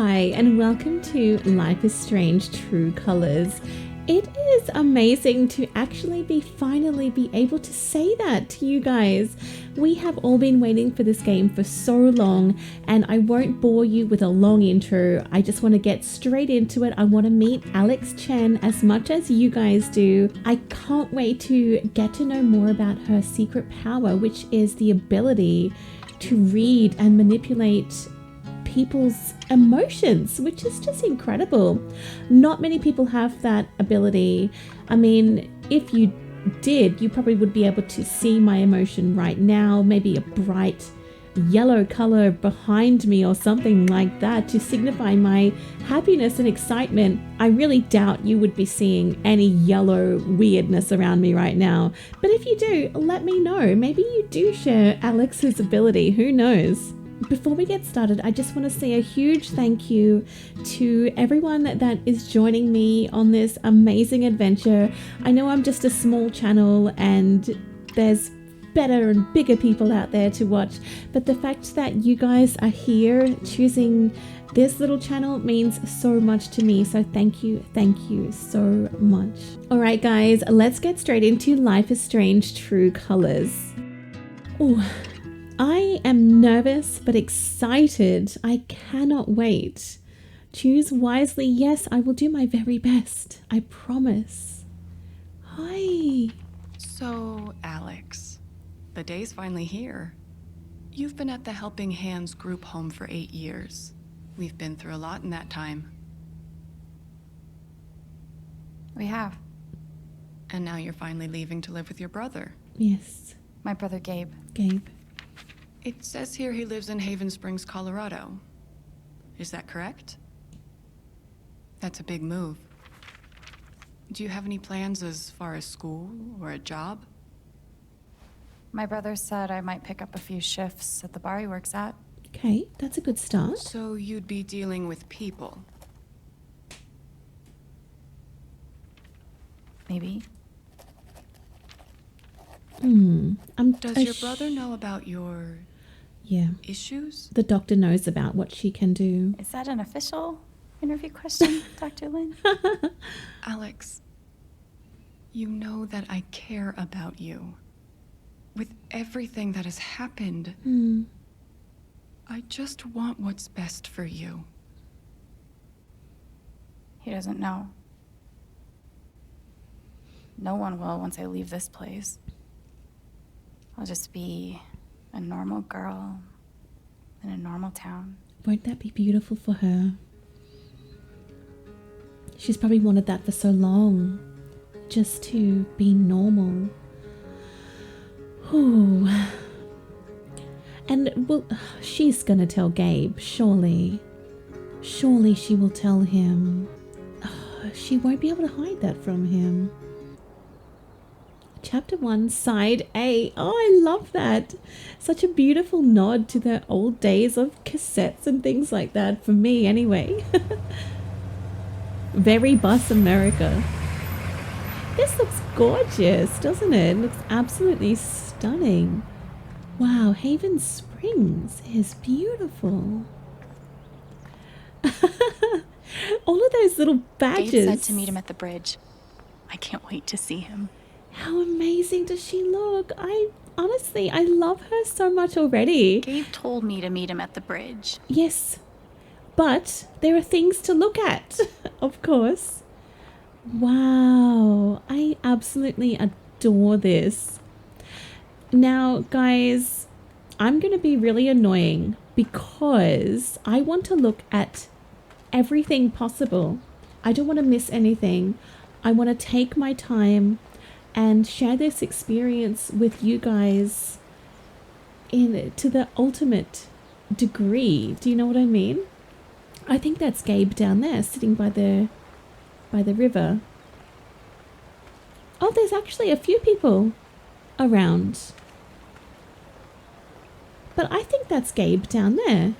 Hi, and welcome to Life is Strange True Colors. It is amazing to actually finally be able to say that to you guys. We have all been waiting for this game for so long, and I won't bore you with a long intro. I just want to get straight into it. I want to meet Alex Chen as much as you guys do. I can't wait to get to know more about her secret power, which is the ability to read and manipulate people's emotions, which is just incredible. Not many people have that ability. I mean, if you did, you probably would be able to see my emotion right now, maybe a bright yellow color behind me or something like that to signify my happiness and excitement. I really doubt you would be seeing any yellow weirdness around me right now. But if you do, let me know. Maybe you do share Alex's ability. Who knows? Before we get started, I just want to say a huge thank you to everyone that is joining me on this amazing adventure. I know I'm just a small channel and there's better and bigger people out there to watch, but the fact that you guys are here choosing this little channel means so much to me. So thank you so much. All right, guys, let's get straight into Life is Strange True Colors. Oh, I am nervous but excited. I cannot wait. Choose wisely. Yes, I will do my very best. I promise. Hi. So, Alex, the day's finally here. You've been at the Helping Hands group home for 8 years. We've been through a lot in that time. We have. And now you're finally leaving to live with your brother. Yes. My brother Gabe. Gabe. It says here he lives in Haven Springs, Colorado. Is that correct? That's a big move. Do you have any plans as far as school or a job? My brother said I might pick up a few shifts at the bar he works at. Okay, that's a good start. So you'd be dealing with people? Maybe. Does your brother know about your issues? The doctor knows about what she can do. Is that an official interview question, Dr. Lin? Alex, you know that I care about you. With everything that has happened, I just want what's best for you. He doesn't know. No one will once I leave this place. I'll just be a normal girl in a normal town. Won't that be beautiful for her? She's probably wanted that for so long. Just to be normal. Ooh. And, well, she's gonna tell Gabe, surely. Surely she will tell him. She won't be able to hide that from him. Chapter 1, Side A. Oh, I love that. Such a beautiful nod to the old days of cassettes and things like that, for me anyway. Very Bus America. This looks gorgeous, doesn't it? It looks absolutely stunning. Wow, Haven Springs is beautiful. All of those little badges. Gabe said to meet him at the bridge. I can't wait to see him. How amazing does she look? Honestly, I love her so much already. Gabe told me to meet him at the bridge. Yes, but there are things to look at, of course. Wow, I absolutely adore this. Now, guys, I'm going to be really annoying because I want to look at everything possible. I don't want to miss anything. I want to take my time and share this experience with you guys to the ultimate degree. Do you know what I mean? I think that's Gabe down there sitting by the river. Oh, there's actually a few people around. But I think that's Gabe down there.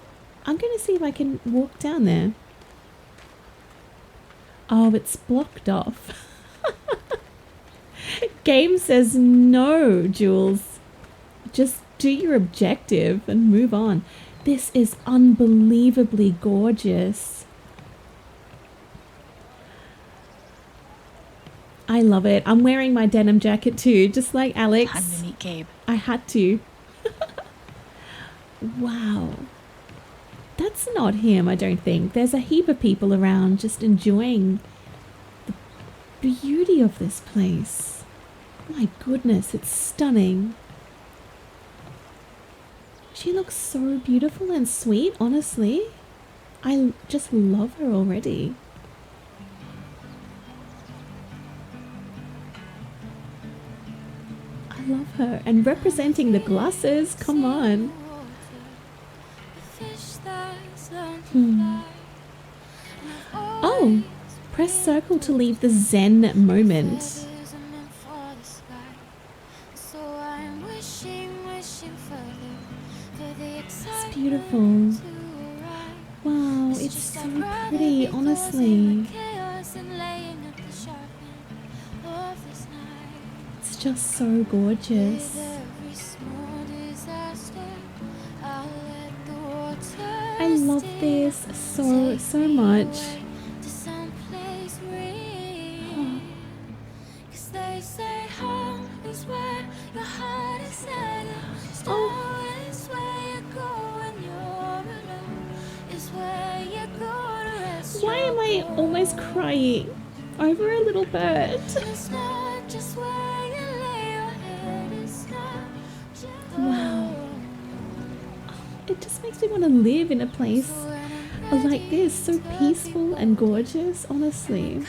I'm going to see if I can walk down there. Oh, it's blocked off. Game says no, Jules. Just do your objective and move on. This is unbelievably gorgeous. I love it. I'm wearing my denim jacket too, just like Alex. Time to meet Gabe. I had to. Wow. That's not him, I don't think. There's a heap of people around just enjoying the beauty of this place. My goodness, it's stunning. She looks so beautiful and sweet, honestly. I just love her already. I love her. And representing the glasses, come on. Oh, press circle to leave the zen moment. It's beautiful. Wow, it's so pretty, honestly. It's just so gorgeous. I love this so much. Why am I almost crying over a little bird? Wow. It just makes me want to live in a place like this, so peaceful and gorgeous, honestly.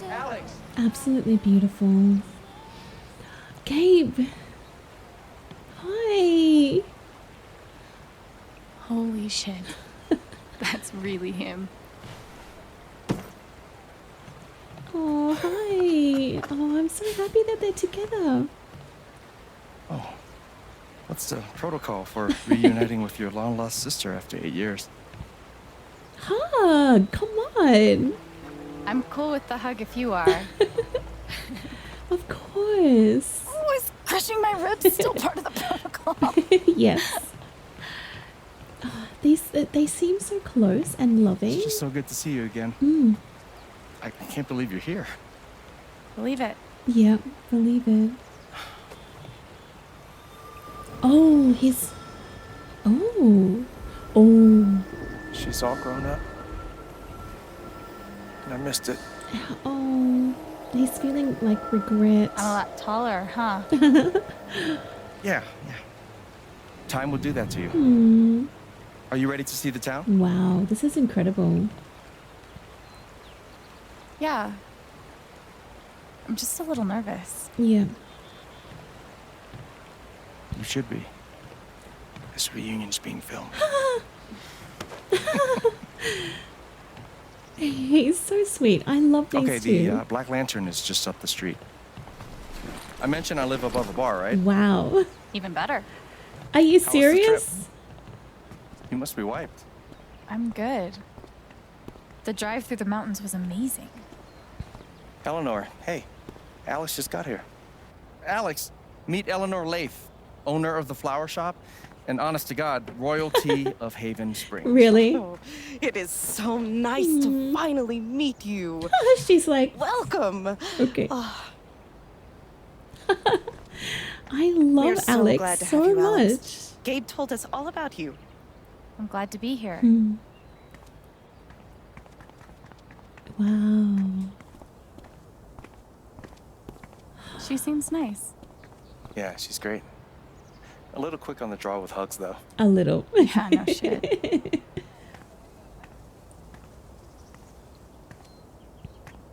Alex! Absolutely beautiful. Gabe! Hi! Holy shit. That's really him. Oh, hi! Oh, I'm so happy that they're together. Oh, what's the protocol for reuniting with your long-lost sister after 8 years? Hug! Come on! I'm cool with the hug if you are. Of course. Oh, is crushing my ribs still part of the protocol? Yes. They seem so close and loving. It's just so good to see you again. Mm. I can't believe you're here. Believe it. Yeah, believe it. Oh, he's... Oh. Oh. She's all grown up. And I missed it. Oh. He's feeling like regret. I'm a lot taller, huh? Yeah. Time will do that to you. Hmm. Are you ready to see the town? Wow, this is incredible. Yeah. I'm just a little nervous. Yeah. You should be. This reunion's being filmed. He's so sweet. I love these Okay, two. the Black Lantern is just up the street. I mentioned I live above a bar, right? Wow. Even better. Are you How was the serious? You must be wiped. I'm good. The drive through the mountains was amazing. Eleanor, hey. Alex just got here. Alex, meet Eleanor Lath, owner of the flower shop, and honest to God, royalty of Haven Springs. Really? Oh, it is so nice to finally meet you. She's like, Welcome. okay. Oh, I we're love so Alex glad to have so you, much. Alex. Gabe told us all about you. I'm glad to be here. Hmm. Wow. She seems nice. Yeah, she's great. A little quick on the draw with hugs, though. A little. Yeah, no shit.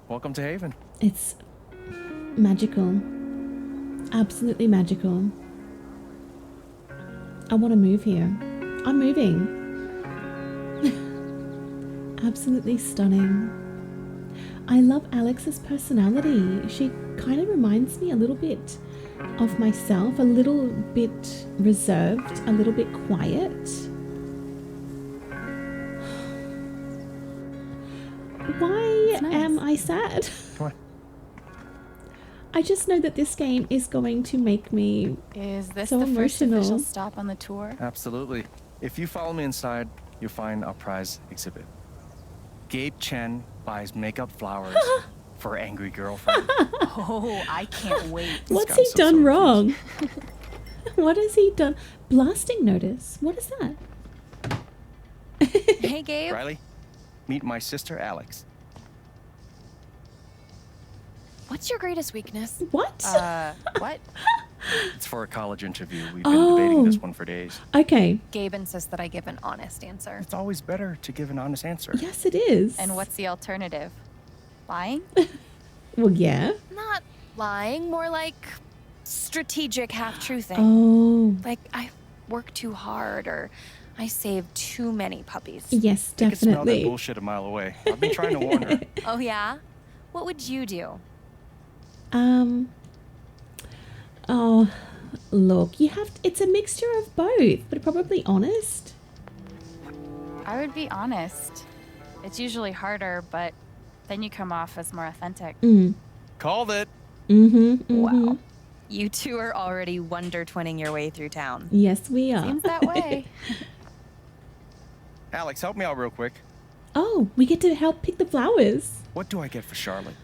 Welcome to Haven. It's magical. Absolutely magical. I want to move here. I'm moving. Absolutely stunning. I love Alex's personality. She kind of reminds me a little bit of myself, a little bit reserved, a little bit quiet. Why It's nice. am I sad? Come on. I just know that this game is going to make me Is this So the first emotional. official stop on the tour? Absolutely. If you follow me inside, you'll find our prize exhibit. Gabe Chen buys makeup flowers for angry girlfriend. Oh, I can't wait. What's got he some done sort of wrong? What has he done? Blasting notice. What is that? Hey, Gabe. Riley, meet my sister Alex. What's your greatest weakness? What? What? It's for a college interview. We've been debating this one for days. Okay. Gabe insists that I give an honest answer. It's always better to give an honest answer. Yes, it is. And what's the alternative? Lying? Well, yeah. Not lying, more like strategic half-truthing. Oh, Like, I work too hard, or I save too many puppies. yes, I could smell that definitely. bullshit a mile away. I've been trying to warn her. Oh, yeah? What would you do? Oh, look, you have it's a mixture of both, but probably honest. I would be honest. It's usually harder, but then you come off as more authentic. Called it. Wow. You two are already wonder twinning your way through town. Yes, we are. Seems that way. Alex, help me out real quick. Oh, we get to help pick the flowers. What do I get for Charlotte?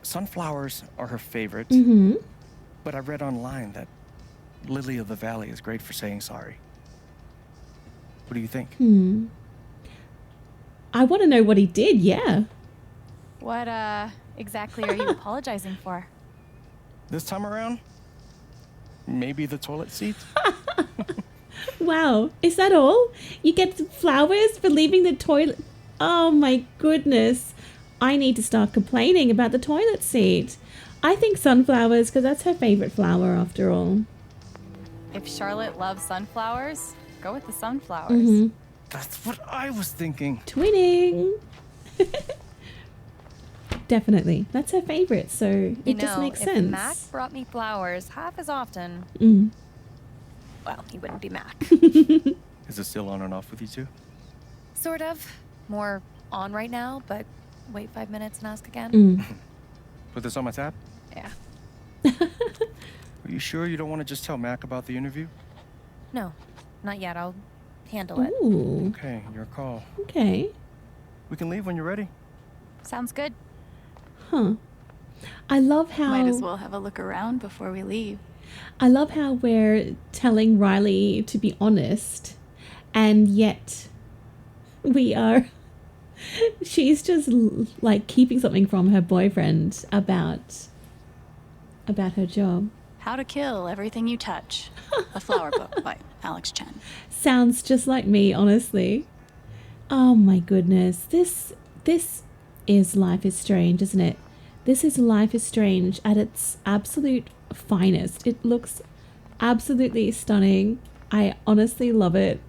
Sunflowers are her favorite, but I read online that Lily of the Valley is great for saying sorry. What do you think? I want to know what he did, yeah. What exactly are you apologizing for? This time around, maybe the toilet seat? Wow, is that all? You get flowers for leaving the toilet? Oh my goodness. I need to start complaining about the toilet seat. I think sunflowers, because that's her favorite flower after all. If Charlotte loves sunflowers, go with the sunflowers. That's what I was thinking. Twinning. Definitely. That's her favorite, so it just makes if sense. Mac brought me flowers half as often, well, he wouldn't be Mac. Is it still on and off with you two? Sort of. More on right now, but wait 5 minutes and ask again. Put this on my tab? Yeah. Are you sure you don't want to just tell Mac about the interview? No, not yet. I'll handle it. Ooh, Okay, your call. okay. We can leave when you're ready. Sounds good. Huh. I love how Might as well have a look around before we leave. I love how we're telling Riley to be honest, and yet we are. She's just like keeping something from her boyfriend about her job. How to Kill Everything You Touch, a flower book by Alex Chen. Sounds just like me, honestly. Oh my goodness. This is Life is Strange, isn't it? This is Life is Strange at its absolute finest. It looks absolutely stunning. I honestly love it.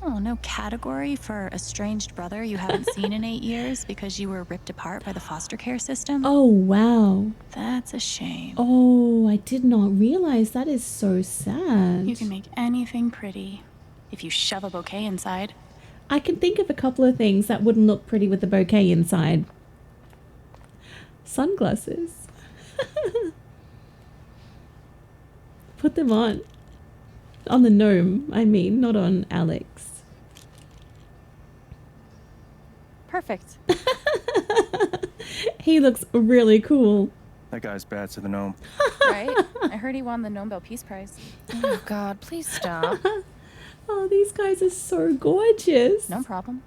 Oh, no category for estranged brother you haven't seen in 8 years because you were ripped apart by the foster care system? Oh, wow. That's a shame. Oh, I did not realize that is so sad. You can make anything pretty if you shove a bouquet inside. I can think of a couple of things that wouldn't look pretty with the bouquet inside. Sunglasses. Put them on. On the gnome, I mean, not on Alex. Perfect. He looks really cool. That guy's bad to the gnome. Right? I heard he won the Nobel Peace Prize. Oh, God, please stop. Oh, these guys are so gorgeous. No problem.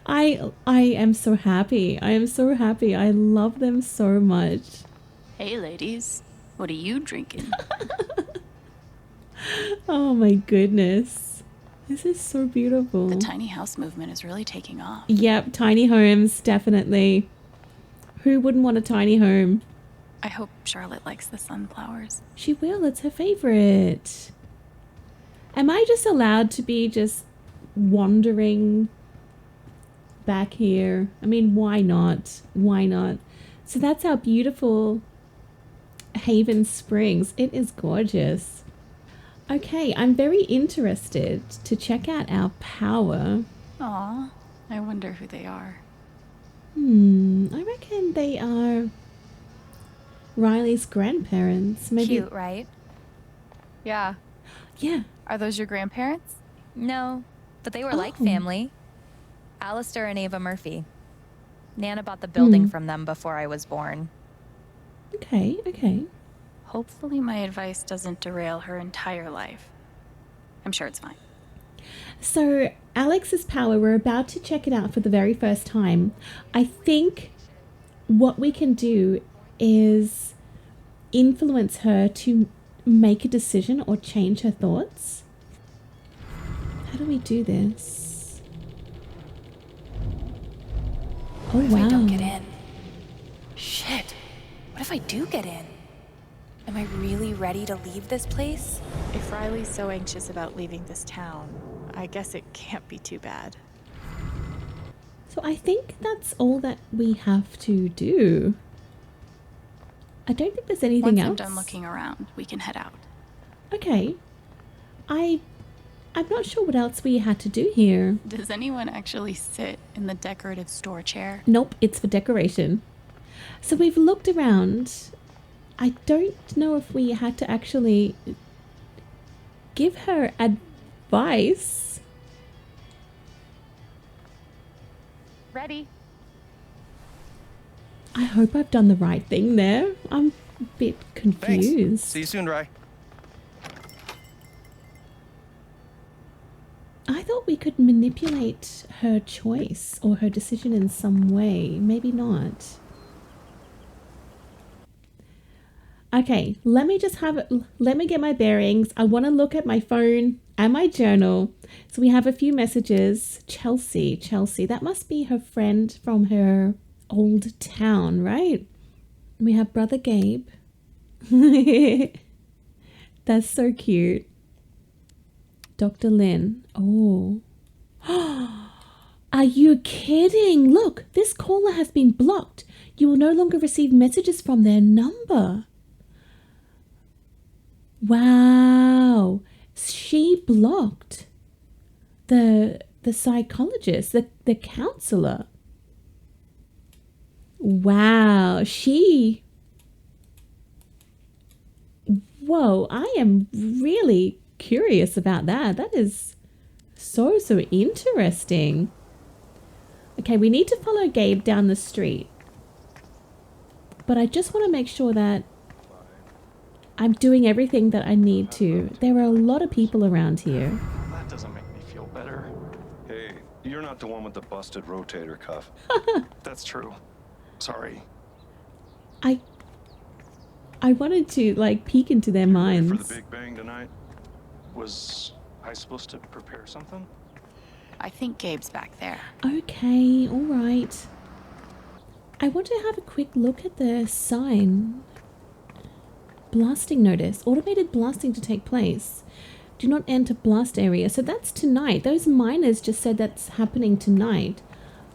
I am so happy. I am so happy. I love them so much. Hey, ladies, what are you drinking? Oh my goodness. This is so beautiful. The tiny house movement is really taking off. Yep, tiny homes, definitely. Who wouldn't want a tiny home? I hope Charlotte likes the sunflowers. She will, it's her favorite. Am I just allowed to be just wandering back here? I mean, why not? Why not? So that's our beautiful Haven Springs. It is gorgeous. Okay, I'm very interested to check out our power. Aw, I wonder who they are. I reckon they are Riley's grandparents. Maybe. Cute, right? Yeah. Yeah. Are those your grandparents? No, but they were like Oh. family. Alistair and Ava Murphy. Nana bought the building from them before I was born. Okay, okay. Hopefully my advice doesn't derail her entire life. I'm sure it's fine. So, Alex's power, we're about to check it out for the very first time. I think what we can do is influence her to make a decision or change her thoughts. How do we do this? Oh, What if wow. I don't get in? Shit. What if I do get in? Am I really ready to leave this place? If Riley's so anxious about leaving this town, I guess it can't be too bad. So I think that's all that we have to do. I don't think there's anything Once else. I'm done looking around, we can head out. Okay. I'm not sure what else we had to do here. Does anyone actually sit in the decorative store chair? Nope, it's for decoration. So we've looked around. I don't know if we had to actually give her advice. Ready? I hope I've done the right thing there. I'm a bit Thanks. confused. See you soon, Rye. I thought we could manipulate her choice or her decision in some way. Maybe not. Okay, let me get my bearings. I want to look at my phone and my journal. So we have a few messages. Chelsea, that must be her friend from her old town, right? We have brother Gabe. That's so cute. Dr. Lin. Oh. Are you kidding? Look, this caller has been blocked. You will no longer receive messages from their number. Wow. She blocked the psychologist, the counselor. Wow. Whoa, I am really curious about that. That is so interesting. Okay, we need to follow Gabe down the street. But I just want to make sure that I'm doing everything that I need to. There are a lot of people around here. That doesn't make me feel better. Hey, you're not the one with the busted rotator cuff. That's true. Sorry. I wanted to like peek into their minds. For the Big Bang tonight? Was I supposed to prepare something? I think Gabe's back there. Okay, all right. I want to have a quick look at the sign. Blasting notice. Automated blasting to take place. Do not enter blast area. So that's tonight. Those miners just said that's happening tonight.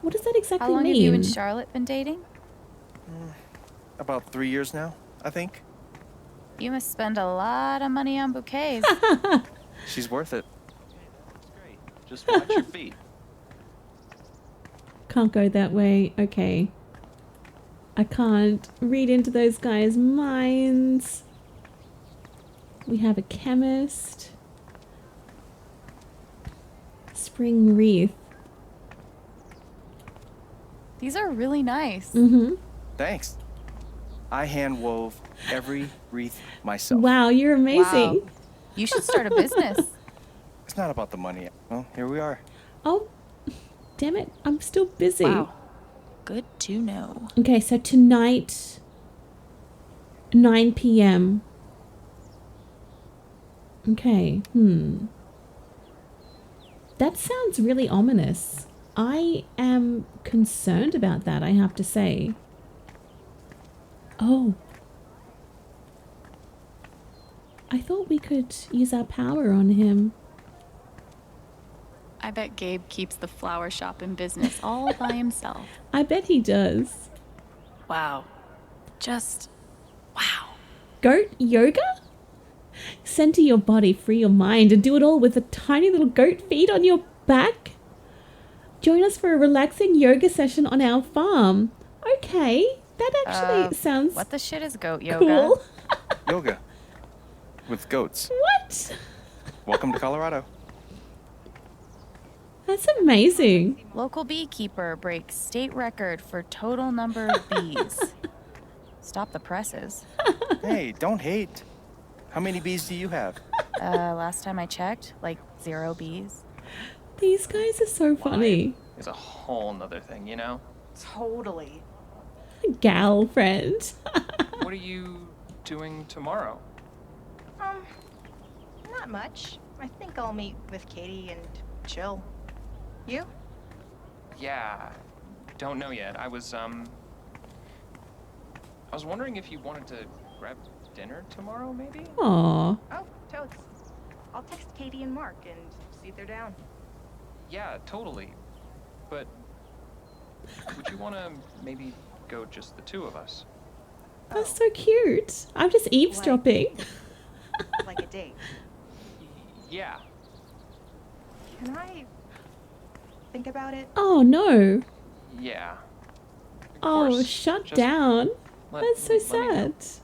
What does that exactly How long mean? have you and Charlotte been dating? About 3 years now, I think. You must spend a lot of money on bouquets. She's worth it. That's great. Just watch your feet. Can't go that way. Okay. I can't read into those guys' minds. We have a chemist. Spring wreath. These are really nice. Mm-hmm. Thanks. I hand wove every wreath myself. Wow, you're amazing. Wow. You should start a business. It's not about the money. Well, here we are. Oh, damn it. I'm still busy. Wow. Good to know. Okay, so tonight, 9 p.m. Okay, That sounds really ominous. I am concerned about that, I have to say. Oh. I thought we could use our power on him. I bet Gabe keeps the flower shop in business all by himself. I bet he does. Wow. Just wow. Goat yoga? Center your body, free your mind, and do it all with a tiny little goat feet on your back? Join us for a relaxing yoga session on our farm. Okay, That actually sounds What the shit is goat yoga? cool. Yoga. With goats. What? Welcome to Colorado. That's amazing. Local beekeeper breaks state record for total number of bees. Stop the presses. Hey, don't hate. How many bees do you have? Last time I checked, like 0 bees. These guys are so funny. Is a whole nother thing, you know? Totally. Gal friend. What are you doing tomorrow? Not much. I think I'll meet with Katie and chill. You? Yeah, don't know yet. I was wondering if you wanted to grab dinner tomorrow, maybe? Aw. Oh, totes. I'll text Katie and Mark and see if they're down. Yeah, totally. But would you want to maybe go just the 2 of us? That's so cute. I'm just eavesdropping. Like a date. Yeah. Can I think about it? Oh no. Yeah. Of Oh, course. shut Just down. let- That's so let me know. sad.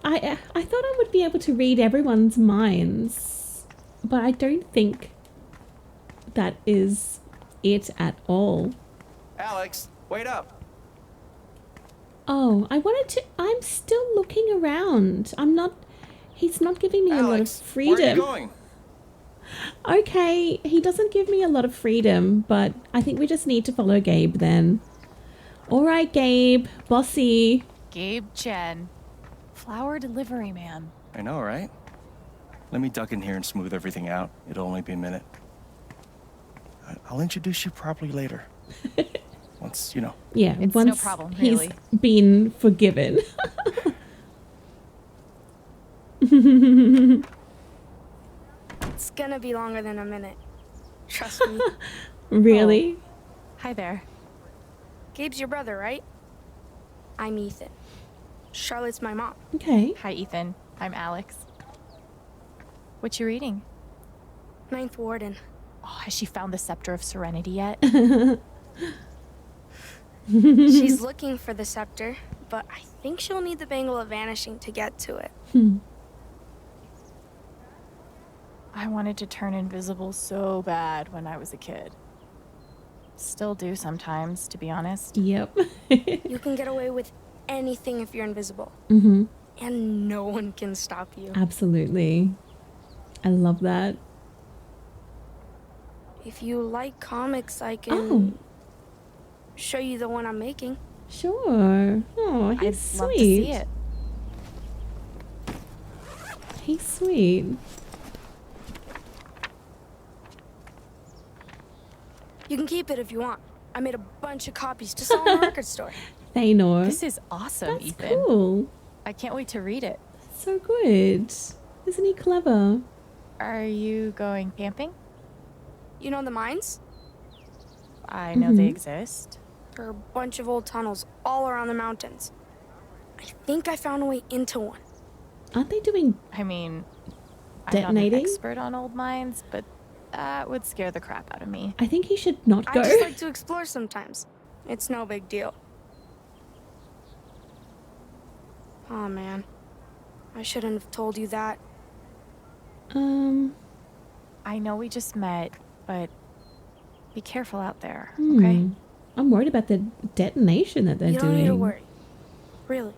I thought I would be able to read everyone's minds, but I don't think that is it at all. Alex, wait up. Oh, I'm still looking around. He's not giving me a lot of Alex, where are you freedom. going? Okay, he doesn't give me a lot of freedom, but I think we just need to follow Gabe then. All right, Gabe, bossy. Gabe Chen. Flower delivery man. I know, right? Let me duck in here and smooth everything out. It'll only be a minute. I'll introduce you properly later. Once, you know. Yeah, It's once no problem, really. he's been forgiven. It's gonna be longer than a minute. Trust me. Really? Hi there. Gabe's your brother, right? I'm Ethan. Charlotte's my mom. Okay. Hi, Ethan. I'm Alex. What you reading? Ninth Warden. Oh, has she found the Scepter of Serenity yet? She's looking for the scepter, but I think she'll need the Bangle of Vanishing to get to it. I wanted to turn invisible so bad when I was a kid. Still do sometimes, to be honest. Yep. You can get away with anything if you're invisible. Mm-hmm. And no one can stop you. Absolutely. I love that. If you like comics, I can Oh, show you the one I'm making. sure. Oh, I'd he's sweet. love to see it. He's sweet. You can keep it if you want. I made a bunch of copies to sell in the record store. Thanor. This is awesome, That's Ethan. cool. I can't wait to read it. So good. Isn't he clever? Are you going camping? You know the mines? I know they exist. There are a bunch of old tunnels all around the mountains. I think I found a way into one. Aren't they doing I mean, I'm detonating? not an expert on old mines, but that would scare the crap out of me. I think he should not I go. just like to explore sometimes. It's no big deal. Oh man. I shouldn't have told you that. I know we just met, but be careful out there, Hmm. okay? I'm worried about the detonation that they're You don't doing. need to worry. Really.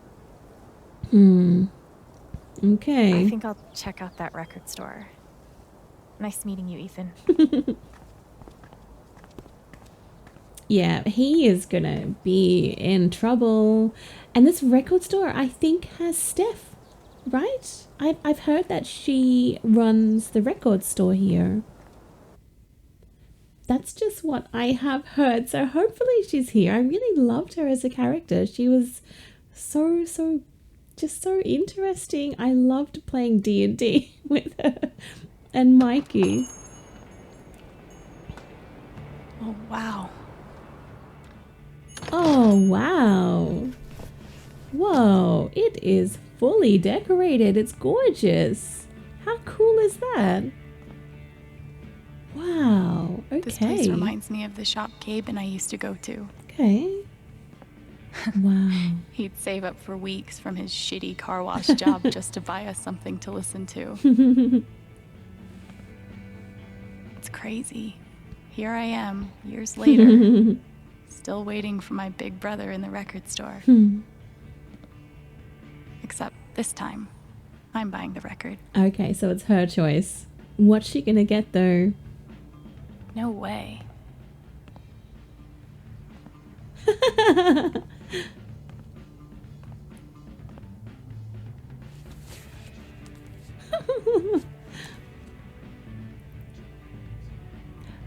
Okay. I think I'll check out that record store. Nice meeting you, Ethan. Yeah, he is gonna be in trouble. And this record store, I think, has Steph, right? I've heard that she runs the record store here. That's just what I have heard. So hopefully she's here. I really loved her as a character. She was so interesting. I loved playing D&D with her and Mikey. Oh, wow. Oh, wow. Whoa, it is fully decorated. It's gorgeous. How cool is that? Wow, okay. This place reminds me of the shop Gabe and I used to go to. Okay. Wow. He'd save up for weeks from his shitty car wash job just to buy us something to listen to. It's crazy. Here I am, years later, still waiting for my big brother in the record store. Except this time, I'm buying the record. Okay, so it's her choice. What's she gonna get though? No way.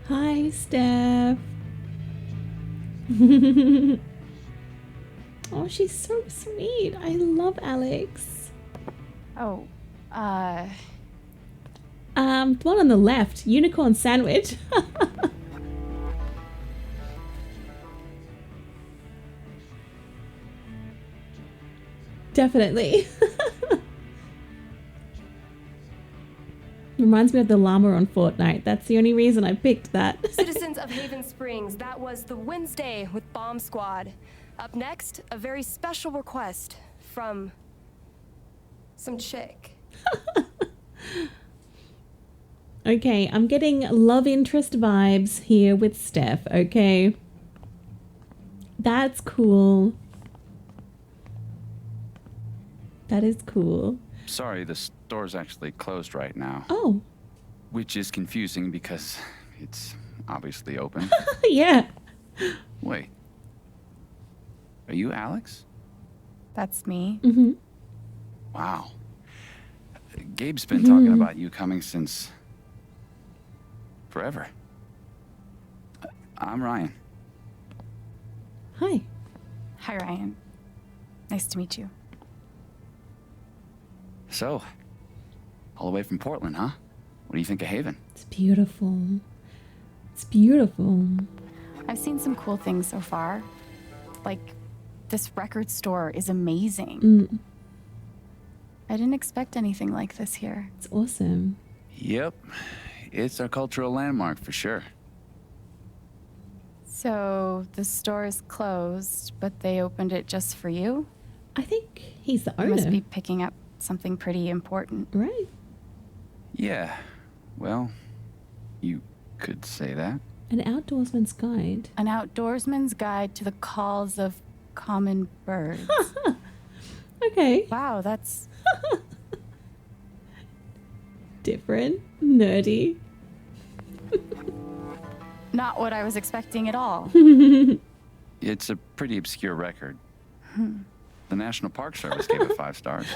Hi, Steph. Oh, she's so sweet. I love Alex. Oh, The one on the left, unicorn sandwich. Definitely. Reminds me of the llama on Fortnite. That's the only reason I picked that. Citizens of Haven Springs, that was the Wednesday with Bomb Squad. Up next, a very special request from some chick. Okay, I'm getting love interest vibes here with Steph, okay? That's cool. That is cool. Sorry, the store's actually closed right now. Oh. Which is confusing because it's obviously open. Yeah. Wait. Are you Alex? that's me. Mm-hmm. Wow. Gabe's been talking about you coming since... forever. I'm Ryan. Hi. Hi, Ryan. Nice to meet you. So, all the way from Portland, huh? What do you think of Haven? It's beautiful. It's beautiful. I've seen some cool things so far. Like, this record store is amazing. I didn't expect anything like this here. It's awesome. Yep. It's a cultural landmark for sure. So, the store is closed, but they opened it just for you? I think he's the You owner. must be picking up something pretty important. Right. Yeah. Well, you could say that. An outdoorsman's guide. An outdoorsman's guide to the calls of common birds. Okay. Wow, that's... Different. Nerdy. not what I was expecting at all. It's a pretty obscure record. The National Park Service gave it 5 stars.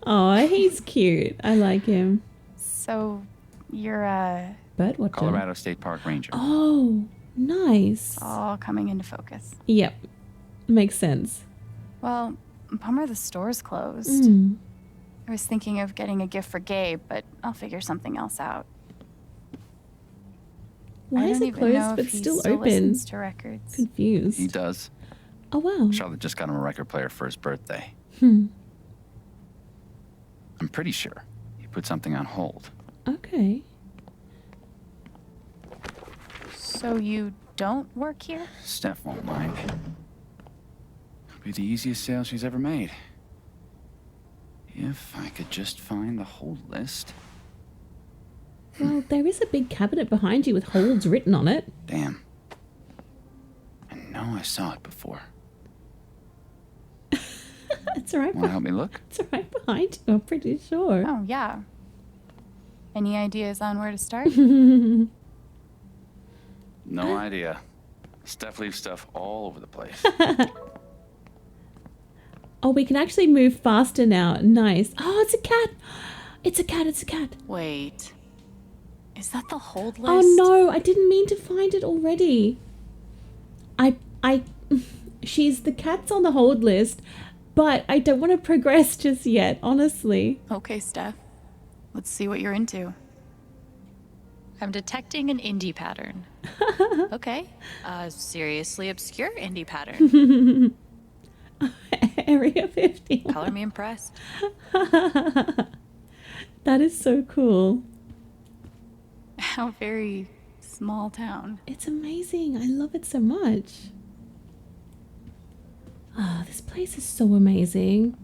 Oh, he's cute. I like him. So, you're a... Birdwatcher. Colorado State Park Ranger. Oh, nice. all coming into focus. Yep. Makes sense. Well, bummer the store's closed. I was thinking of getting a gift for Gabe, but I'll figure something else out. Why is it closed but still open? Listens to records. Confused. He does. Oh, wow. Charlotte just got him a record player for his birthday. Hmm. I'm pretty sure he put something on hold. Okay. So you don't work here? Steph won't mind. It'll be the easiest sale she's ever made. If I could just find the hold list. Well, there is a big cabinet behind you with holds written on it. Damn. I know I saw it before. It's right. Want to help me look? It's right behind you. I'm pretty sure. Oh, yeah. Any ideas on where to start? No idea. Steph leaves stuff all over the place. Oh, we can actually move faster now. Nice. Oh, it's a cat. It's a cat. It's a cat. Wait. Is that the hold list? Oh no, I didn't mean to find it already. She's the cat's on the hold list, but I don't want to progress just yet, honestly. Okay, Steph. Let's see what you're into. I'm detecting an indie pattern. Okay. A seriously obscure indie pattern. Area 50. Color me impressed. That is so cool. How very small town. It's amazing. I love it so much. Oh, this place is so amazing.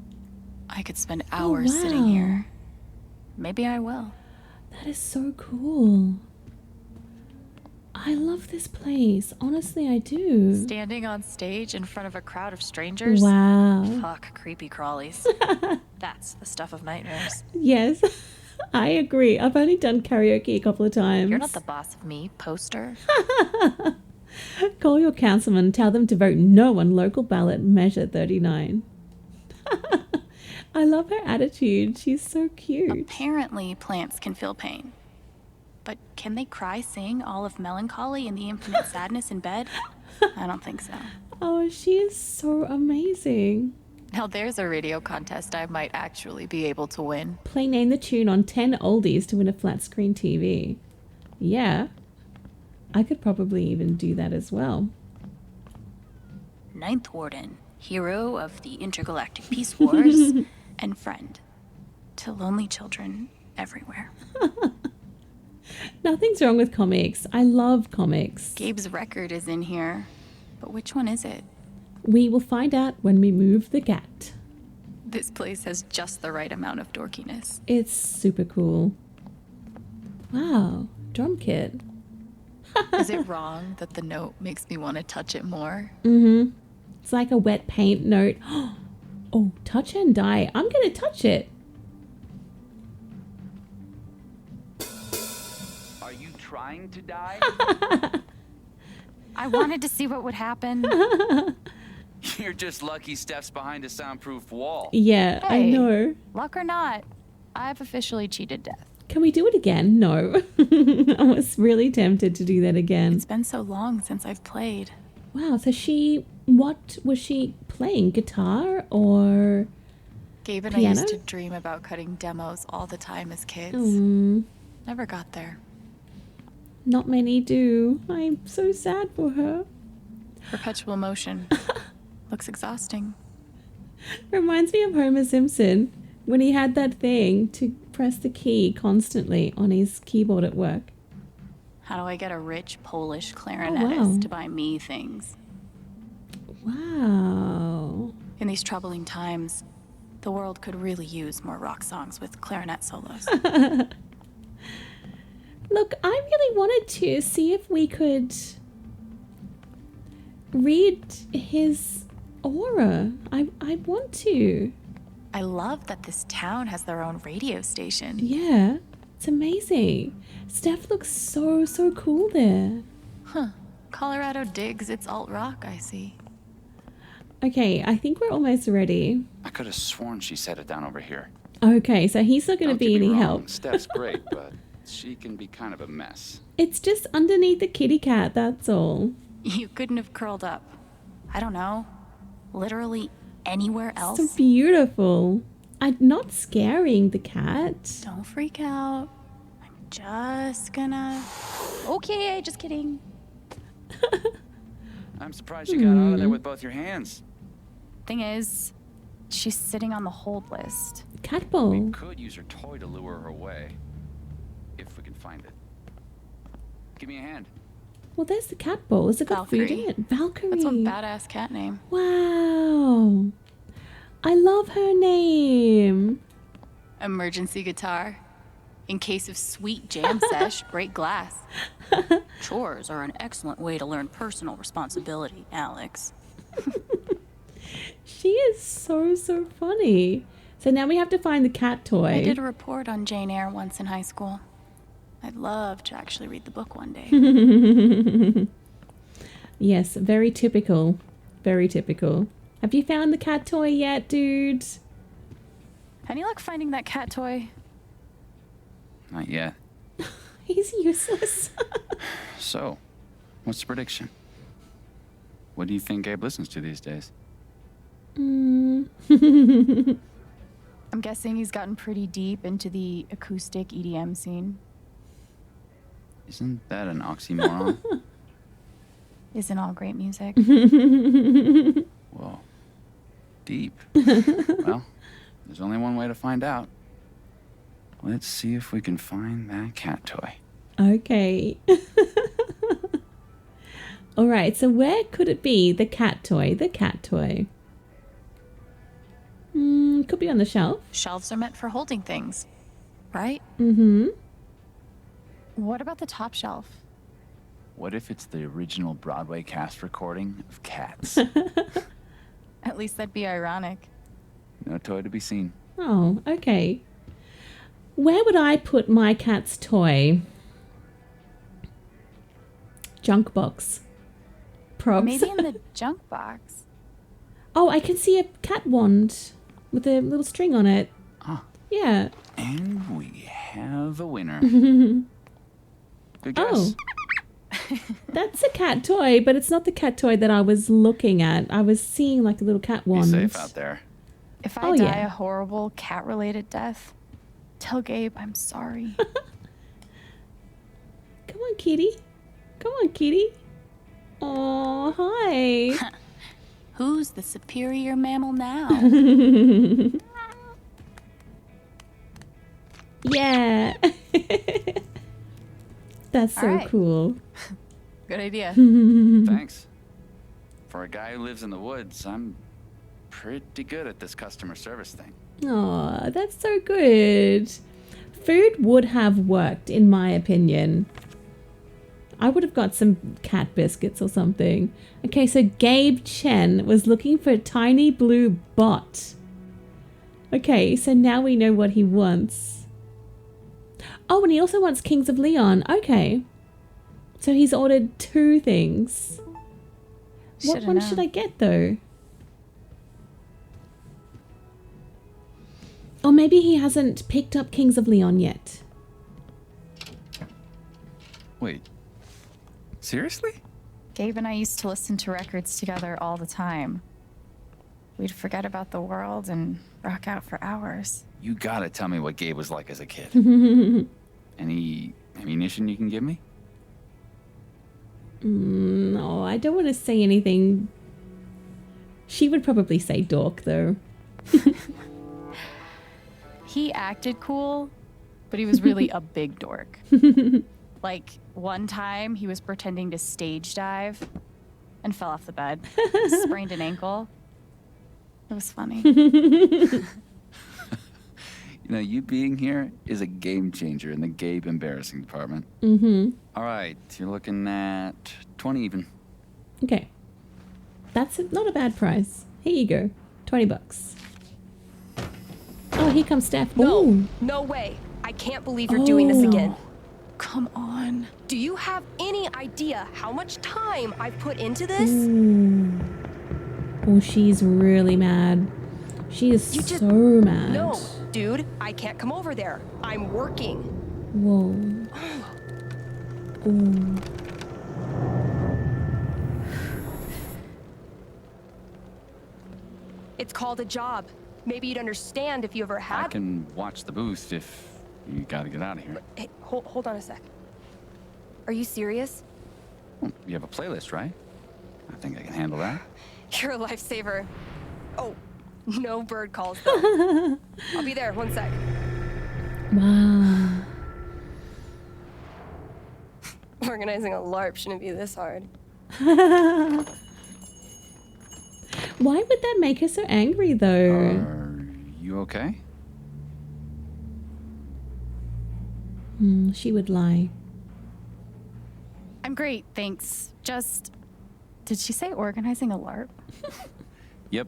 I could spend hours sitting here. Maybe I will. That is so cool. I love this place. Honestly, I do. Standing on stage in front of a crowd of strangers? Wow. Fuck, creepy crawlies. That's the stuff of nightmares. Yes, I agree. I've only done karaoke a couple of times. You're not the boss of me, poster. Call your councilman and tell them to vote no on local ballot measure 39. I love her attitude. She's so cute. Apparently, plants can feel pain. But can they cry, sing all of melancholy and the infinite sadness in bed? I don't think so. Oh, she is so amazing. Now there's a radio contest I might actually be able to win. Play Name the Tune on 10 oldies to win a flat screen TV. Yeah. I could probably even do that as well. Ninth Warden, hero of the intergalactic peace wars, and friend to lonely children everywhere. Nothing's wrong with comics. I love comics. Gabe's record is in here, but which one is it? We will find out when we move the cat. This place has just the right amount of dorkiness. It's super cool. Wow, drum kit. Is it wrong that the note makes me want to touch it more? Mm-hmm. It's like a wet paint note. Oh, touch and die. I'm gonna touch it. Are you trying to die? I wanted to see what would happen. You're just lucky Steph's behind a soundproof wall. Yeah, I know. Luck or not, I've officially cheated death. Can we do it again? No. I was really tempted to do that again. It's been so long since I've played. Wow, so what was she playing? Guitar or Gabe and piano? I used to dream about cutting demos all the time as kids. Never got there. Not many do. I'm so sad for her. Perpetual motion. Looks exhausting. Reminds me of Homer Simpson when he had that thing to press the key constantly on his keyboard at work. How do I get a rich Polish clarinetist to buy me things? Wow. In these troubling times, the world could really use more rock songs with clarinet solos. Look, I really wanted to see if we could read his aura. I want to. I love that this town has their own radio station. Yeah, it's amazing. Steph looks so cool there. Huh. Colorado digs its alt rock, I see. Okay, I think we're almost ready. I could have sworn she set it down over here. Okay, so he's not going to Don't be get me any wrong, help. Steph's great, but she can be kind of a mess. It's just underneath the kitty cat, that's all. You couldn't have curled up, I don't know, literally anywhere else. So beautiful. I'm not scaring the cat. Don't freak out. I'm just gonna... Okay, just kidding. I'm surprised you got out of there with both your hands. Thing is, she's sitting on the hold list. Cat ball. We could use her toy to lure her away. If we can find it. Give me a hand. Well, there's the cat ball. Has it got food in it? Valkyrie. That's one badass cat name. Wow. I love her name. Emergency guitar. In case of sweet jam sesh, break glass. Chores are an excellent way to learn personal responsibility, Alex. She is so funny. So now we have to find the cat toy. I did a report on Jane Eyre once in high school. I'd love to actually read the book one day. Yes, very typical. Very typical. Have you found the cat toy yet, dude? Any luck finding that cat toy? Not yet. He's useless. So, what's the prediction? What do you think Gabe listens to these days? I'm guessing he's gotten pretty deep into the acoustic EDM scene. Isn't that an oxymoron? Isn't all great music? Whoa. Deep. Well, there's only one way to find out. Let's see if we can find that cat toy. Okay. All right, so where could it be? The cat toy. The cat toy. Could be on the shelf. Shelves are meant for holding things, right? Mm-hmm. What about the top shelf? What if it's the original Broadway cast recording of Cats? At least that'd be ironic. No toy to be seen. Oh, okay. Where would I put my cat's toy? Junk box. Probs. Maybe in the junk box. Oh, I can see a cat wand with a little string on it. Ah. Yeah. And we have a winner. Good guess. Oh. That's a cat toy, but it's not the cat toy that I was looking at. I was seeing like a little cat Be wand. safe out there. If I die a horrible cat-related death, tell Gabe I'm sorry. Come on, kitty. Come on, kitty. Oh, hi. Who's the superior mammal now? Yeah. That's so right. cool. Good idea. Thanks. For a guy who lives in the woods, I'm pretty good at this customer service thing. Aw, that's so good. Food would have worked, in my opinion. I would have got some cat biscuits or something. Okay, so Gabe Chen was looking for a tiny blue bot. Okay, so now we know what he wants. Oh, and he also wants Kings of Leon. Okay. So he's ordered 2 things. What one should I get, though? Or maybe he hasn't picked up Kings of Leon yet. Wait. Seriously? Gabe and I used to listen to records together all the time. We'd forget about the world and rock out for hours. You gotta tell me what Gabe was like as a kid. Any ammunition you can give me? No, I don't want to say anything. She would probably say dork, though. He acted cool, but he was really a big dork. Like, one time he was pretending to stage dive and fell off the bed. Sprained an ankle. It was funny. You know, you being here is a game changer in the Gabe embarrassing department. All right, you're looking at 20 even. Okay. That's not a bad price. Here you go. 20 bucks. Oh, here comes Steph. No, Ooh. no way. I can't believe you're doing this again. Come on. Do you have any idea how much time I've put into this? Ooh. Oh, she's really mad. She is so mad. No, dude, I can't come over there. I'm working. Whoa. Ooh. It's called a job. Maybe you'd understand if you ever had. I can watch the booth if you gotta get out of here. Hey, hold on a sec. Are you serious? Well, you have a playlist, right? I think I can handle that. You're a lifesaver. Oh, no bird calls though. I'll be there, 1 sec. Wow. Organizing a LARP shouldn't be this hard. Why would that make her so angry, though? Are you okay? She would lie. I'm great, thanks. Just... Did she say organizing a LARP? Yep.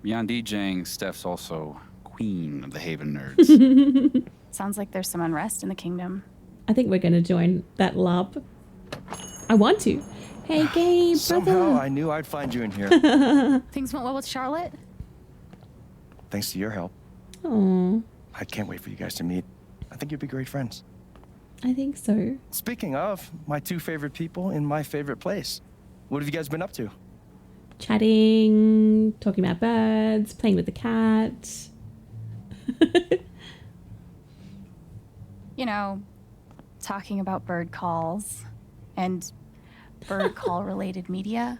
Beyond DJing, Steph's also queen of the Haven nerds. Sounds like there's some unrest in the kingdom. I think we're going to join that LARP. I want to. Hey, Gabe, Somehow brother. I knew I'd find you in here. Things went well with Charlotte? Thanks to your help. Oh, I can't wait for you guys to meet. I think you'd be great friends. I think so. Speaking of, my 2 favorite people in my favorite place. What have you guys been up to? Chatting, talking about birds, playing with the cat. You know, talking about bird calls and bird call related media.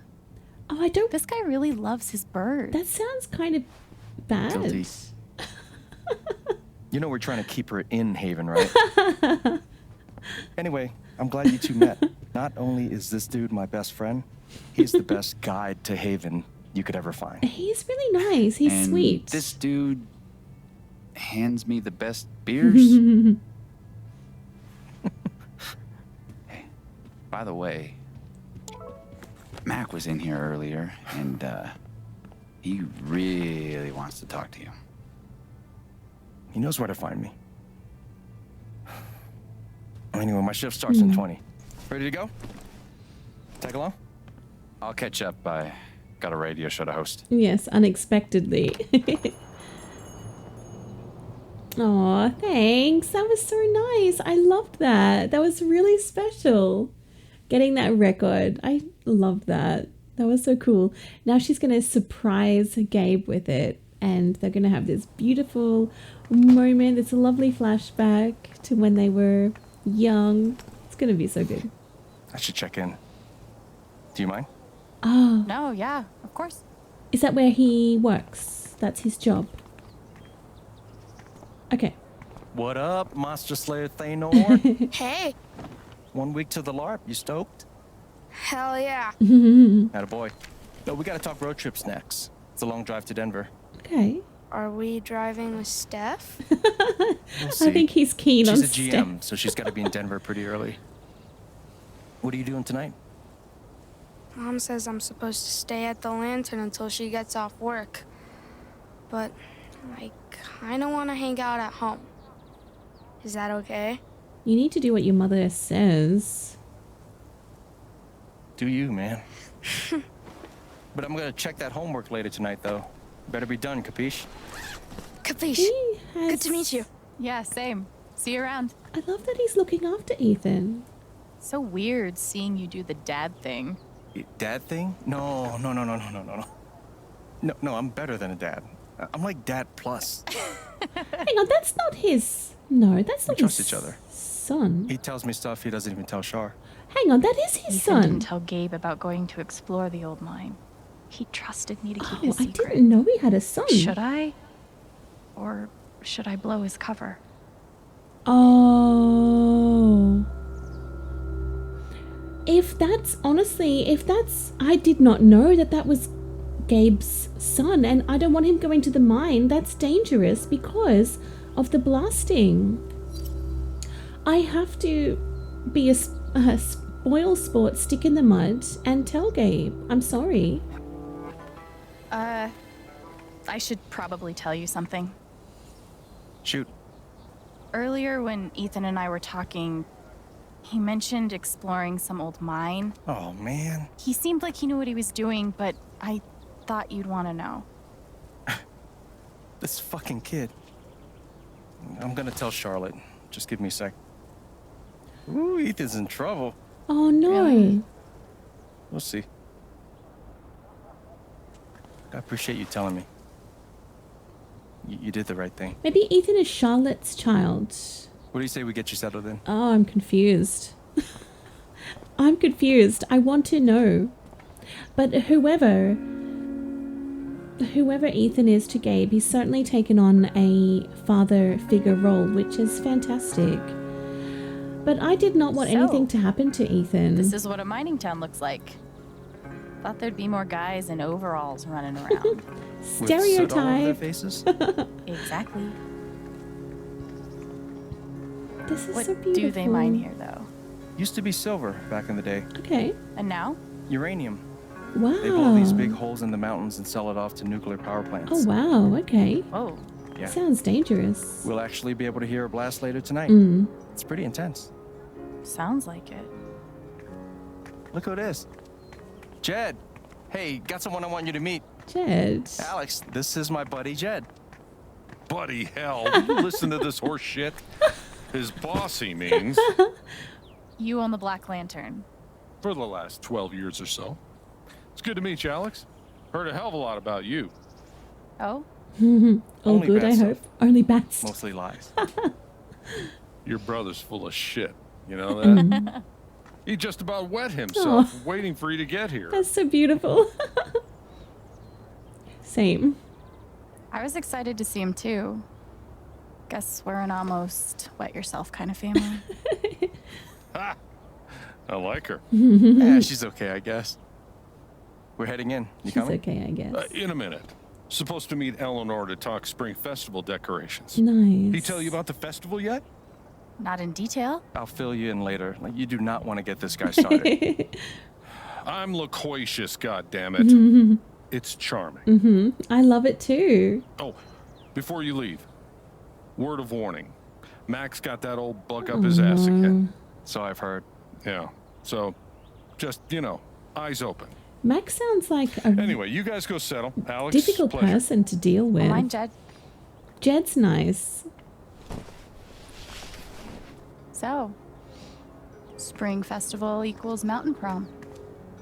Oh, I don't. This guy really loves his bird. That sounds kind of bad. Guilty. You know we're trying to keep her in Haven, right? Anyway, I'm glad you 2 met. Not only is this dude my best friend, he's the best guide to Haven you could ever find. He's really nice. He's And sweet. this dude hands me the best beers. Hey, by the way, Mac was in here earlier, and he really wants to talk to you. He knows where to find me. Anyway, my shift starts in 20. Ready to go? Tag along? I'll catch up. I got a radio show to host. Yes, unexpectedly. Aw, thanks. That was so nice. I loved that. That was really special. Getting that record. I loved that. That was so cool. Now she's going to surprise Gabe with it. And they're going to have this beautiful moment. It's a lovely flashback to when they were young. It's going to be so good. I should check in. Do you mind? Oh. No, yeah, of course. Is that where he works? That's his job. Okay. What up, Monster Slayer Thanor? Hey. 1 week to the LARP. You stoked? Hell yeah. Attaboy. No, we gotta talk road trips next. It's a long drive to Denver. Okay. Are we driving with Steph? We'll see. I think he's keen on She's a Steph. GM, so she's gotta be in Denver pretty early. What are you doing tonight? Mom says I'm supposed to stay at the Lantern until she gets off work. But I kind of want to hang out at home. Is that okay? You need to do what your mother says. Do you, man? But I'm gonna check that homework later tonight, though. Better be done, capiche? Capiche. Good to meet you. Yeah, same. See you around. I love that he's looking after Ethan. So weird seeing you do the dad thing. Dad thing? No. No, I'm better than a dad. I'm like dad plus. Hang on, that's not his... No, that's We not trust his each other. son. He tells me stuff he doesn't even tell Shar. Hang on, that is his Ethan son. didn't tell Gabe about going to explore the old mine. He trusted me to keep his I secret. didn't know he had a son. Should I? Or should I blow his cover? Oh. If that's... I did not know that was Gabe's son, and I don't want him going to the mine. That's dangerous because of the blasting. I have to be a spoil sport, stick in the mud, and tell Gabe. I'm sorry. I should probably tell you something. Shoot. Earlier when Ethan and I were talking, he mentioned exploring some old mine. Oh, man. He seemed like he knew what he was doing, but I thought you'd want to know. This fucking kid. I'm gonna tell Charlotte. Just give me a sec. Ooh, Ethan's in trouble. Oh, no. Really? We'll see. I appreciate you telling me. You did the right thing. Maybe Ethan is Charlotte's child. What do you say we get you settled in? Oh, I'm confused. I'm confused. I want to know. But whoever Ethan is to Gabe, he's certainly taken on a father figure role, which is fantastic. But I did not want anything to happen to Ethan. This is what a mining town looks like. Thought there'd be more guys in overalls running around. Stereotype. With soot all over their faces? Exactly. This is What so beautiful. do they mine here, though? Used to be silver back in the day. Okay. And now? Uranium. Wow. They blow these big holes in the mountains and sell it off to nuclear power plants. Oh, wow. Okay. Whoa. Yeah. Sounds dangerous. We'll actually be able to hear a blast later tonight. It's pretty intense. Sounds like it. Look who it is. Jed. Hey, got someone I want you to meet. Jed. Alex, this is my buddy Jed. Buddy, hell, will you listen to this horse shit? His boss, he means. You own the Black Lantern. For the last 12 years or so. It's good to meet you, Alex. Heard a hell of a lot about you. Oh? All Only good, bad I stuff. hope. Only bad stuff. Mostly lies. Your brother's full of shit. You know that? He just about wet himself waiting for you to get here. That's so beautiful. Same. I was excited to see him, too. Guess we're an almost wet yourself kind of family. Ha! I like her. Yeah, she's okay, I guess. We're heading in. You She's coming? okay, I guess. In a minute. Supposed to meet Eleanor to talk spring festival decorations. Nice. He tell you about the festival yet? Not in detail. I'll fill you in later. Like, you do not want to get this guy started. I'm loquacious, goddammit. It's charming. I love it too. Oh, before you leave, word of warning. Max got that old bug up his ass again. So I've heard. Yeah, so just, eyes open. Max sounds like a Anyway, you guys go settle. Alex, difficult pleasure. person to deal with. Mine, Jed. Jed's nice. So, spring festival equals mountain prom.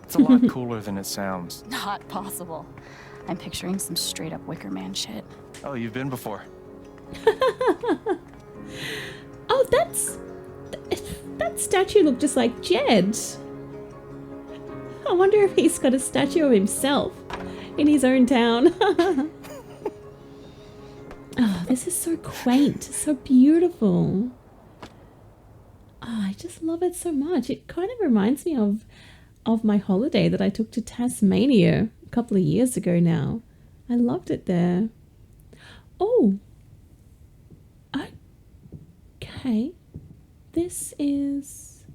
It's a lot cooler than it sounds. Not possible. I'm picturing some straight up Wicker Man shit. Oh, you've been before. Oh, that statue looked just like Jed. I wonder if he's got a statue of himself in his own town. Oh, this is so quaint, so beautiful. Oh, I just love it so much. It kind of reminds me of my holiday that I took to Tasmania a couple of years ago now. I loved it there. Oh. Okay. This is...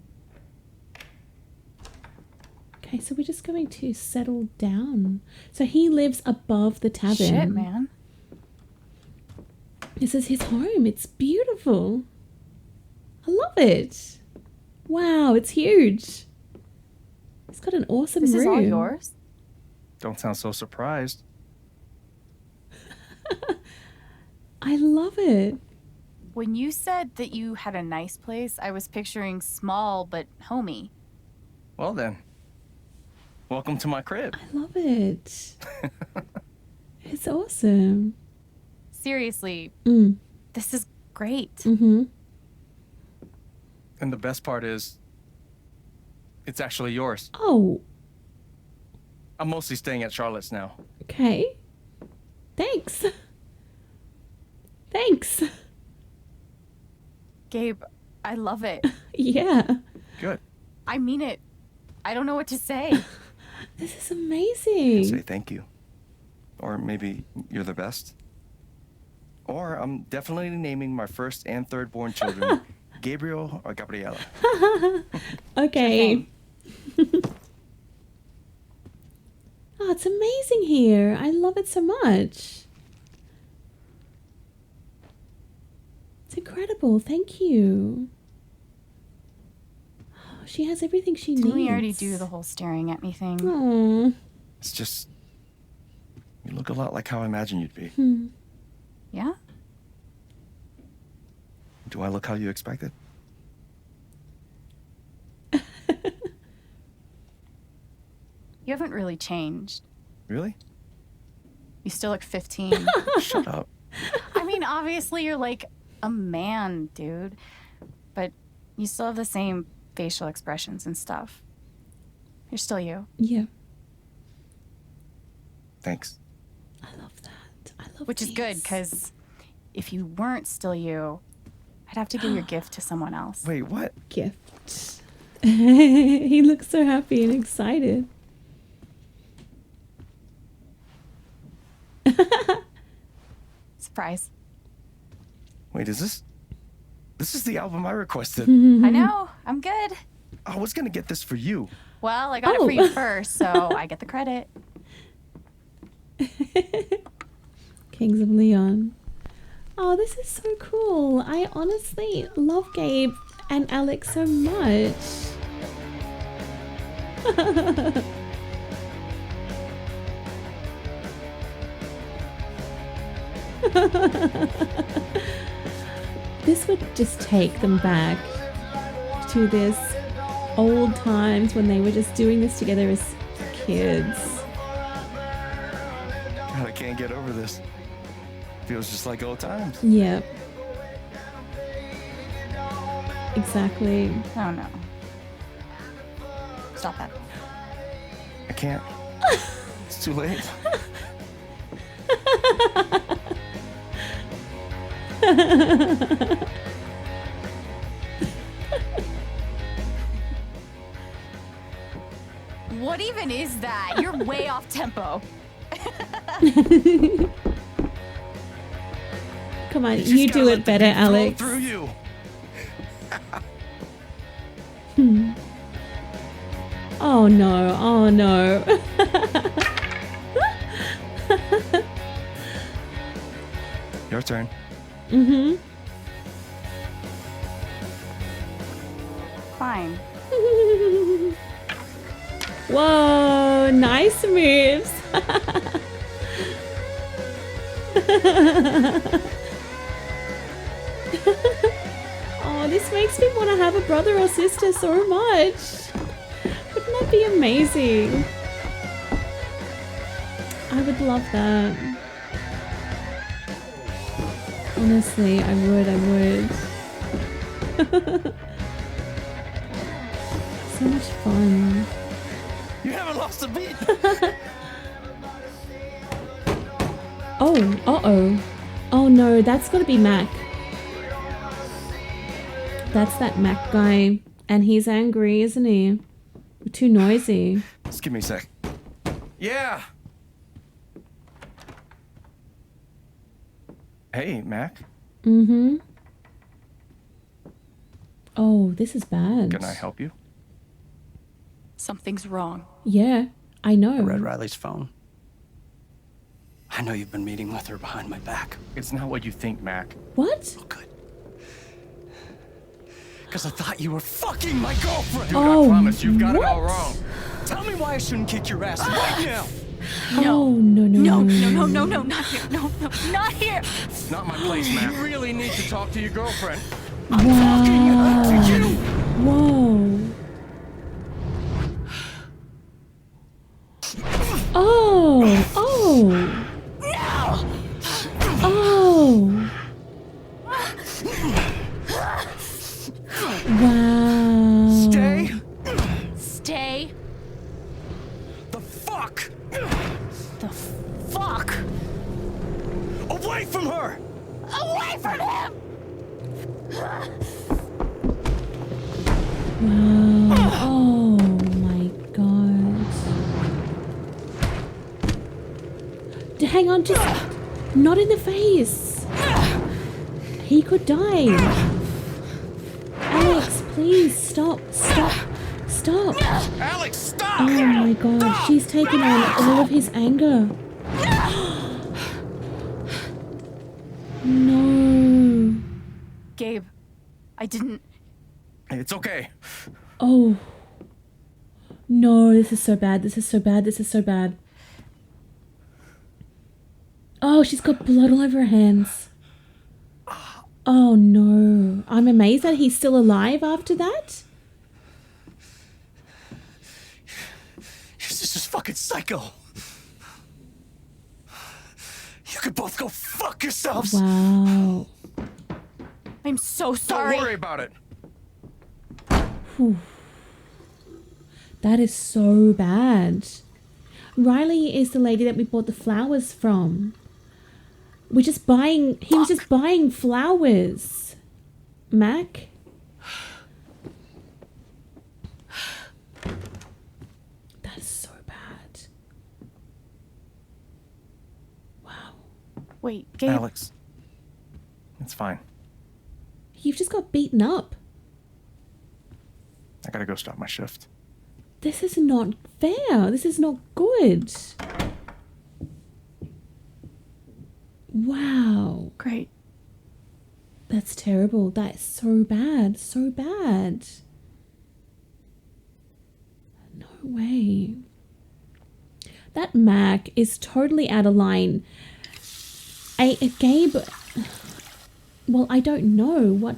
Okay, so we're just going to settle down. So he lives above the tavern. Shit, man. This is his home. It's beautiful. I love it. Wow, it's huge. It's got an awesome room. This is all yours? Don't sound so surprised. I love it. When you said that you had a nice place, I was picturing small but homey. Well then, welcome to my crib. I love it. It's awesome. Seriously, this is great. Mm-hmm. And the best part is, it's actually yours. Oh. I'm mostly staying at Charlotte's now. Okay. Thanks. Thanks. Gabe, I love it. Yeah. Good. I mean it. I don't know what to say. This is amazing. Say thank you. Or maybe you're the best. Or I'm definitely naming my first and third born children Gabriel or Gabriela. Okay. Oh, it's amazing here. I love it so much. It's incredible. Thank you. Oh, she has everything she needs. Didn't we already do the whole staring at me thing? Aww. It's just, you look a lot like how I imagined you'd be. Yeah? Do I look how you expected? You haven't really changed. Really? You still look 15. Shut up. I mean, obviously you're like a man, dude. But you still have the same facial expressions and stuff. You're still you. Yeah. Thanks. I love that. I love Which is good, because if you weren't still you, I'd have to give your gift to someone else. Wait, what? Gift. He looks so happy and excited. Surprise. Wait, is this the album I requested? I know. I'm good. I was gonna get this for you. Well, I got it for you first, so I get the credit. Kings of Leon. Oh, this is so cool. I honestly love Gabe and Alex so much. This would just take them back to this old times when they were just doing this together as kids. God, I can't get over this. Feels just like old times. Yeah. Exactly. Oh no. Stop that. I can't. It's too late. What even is that? You're way off tempo. Come on, you do it better, Alex. Through you. Oh no, oh no. Your turn. Mm-hmm. Fine. Whoa, nice moves. Oh, this makes me want to have a brother or sister so much. Wouldn't that be amazing? I would love that. Honestly, I would. So much fun. You haven't lost a beat. Oh, uh-oh. Oh no, that's gotta be Mac. That's that Mac guy. And he's angry, isn't he? Too noisy. Just give me a sec. Yeah. Hey, Mac. Mm-hmm. Oh, this is bad. Can I help you? Something's wrong. Yeah, I know. I read Riley's phone. I know you've been meeting with her behind my back. It's not what you think, Mac. What? Oh, good. Because I thought you were fucking my girlfriend. Dude, I promise you've got it all wrong. Tell me why I shouldn't kick your ass right now. No. Oh, no, No, not here. No, not here. It's not my place, Mac. You really need to talk to your girlfriend. I'm talking to you. Whoa. Oh. No. Oh. Wow. Stay. The fuck. The fuck. Away from her. Away from him. Wow. Oh my god. Hang on, just not in the face. He could die. Alex, please stop. Alex, stop! Oh my god, she's taken on all of his anger. No. Gabe, I didn't. It's okay. Oh. No, this is so bad. Oh, she's got blood all over her hands. Oh no. I'm amazed that he's still alive after that. Your sister's fucking psycho. You could both go fuck yourselves. Wow. I'm so sorry. Don't worry about it. Whew. That is so bad. Riley is the lady that we bought the flowers from. He was just buying flowers. Mac? That is so bad. Wow. Wait, Gabe. Alex. It's fine. You've just got beaten up. I gotta go stop my shift. This is not fair. This is not good. Wow. Great. That's terrible. That is so bad. So bad. No way. That Mac is totally out of line. Gabe... Well, I don't know what...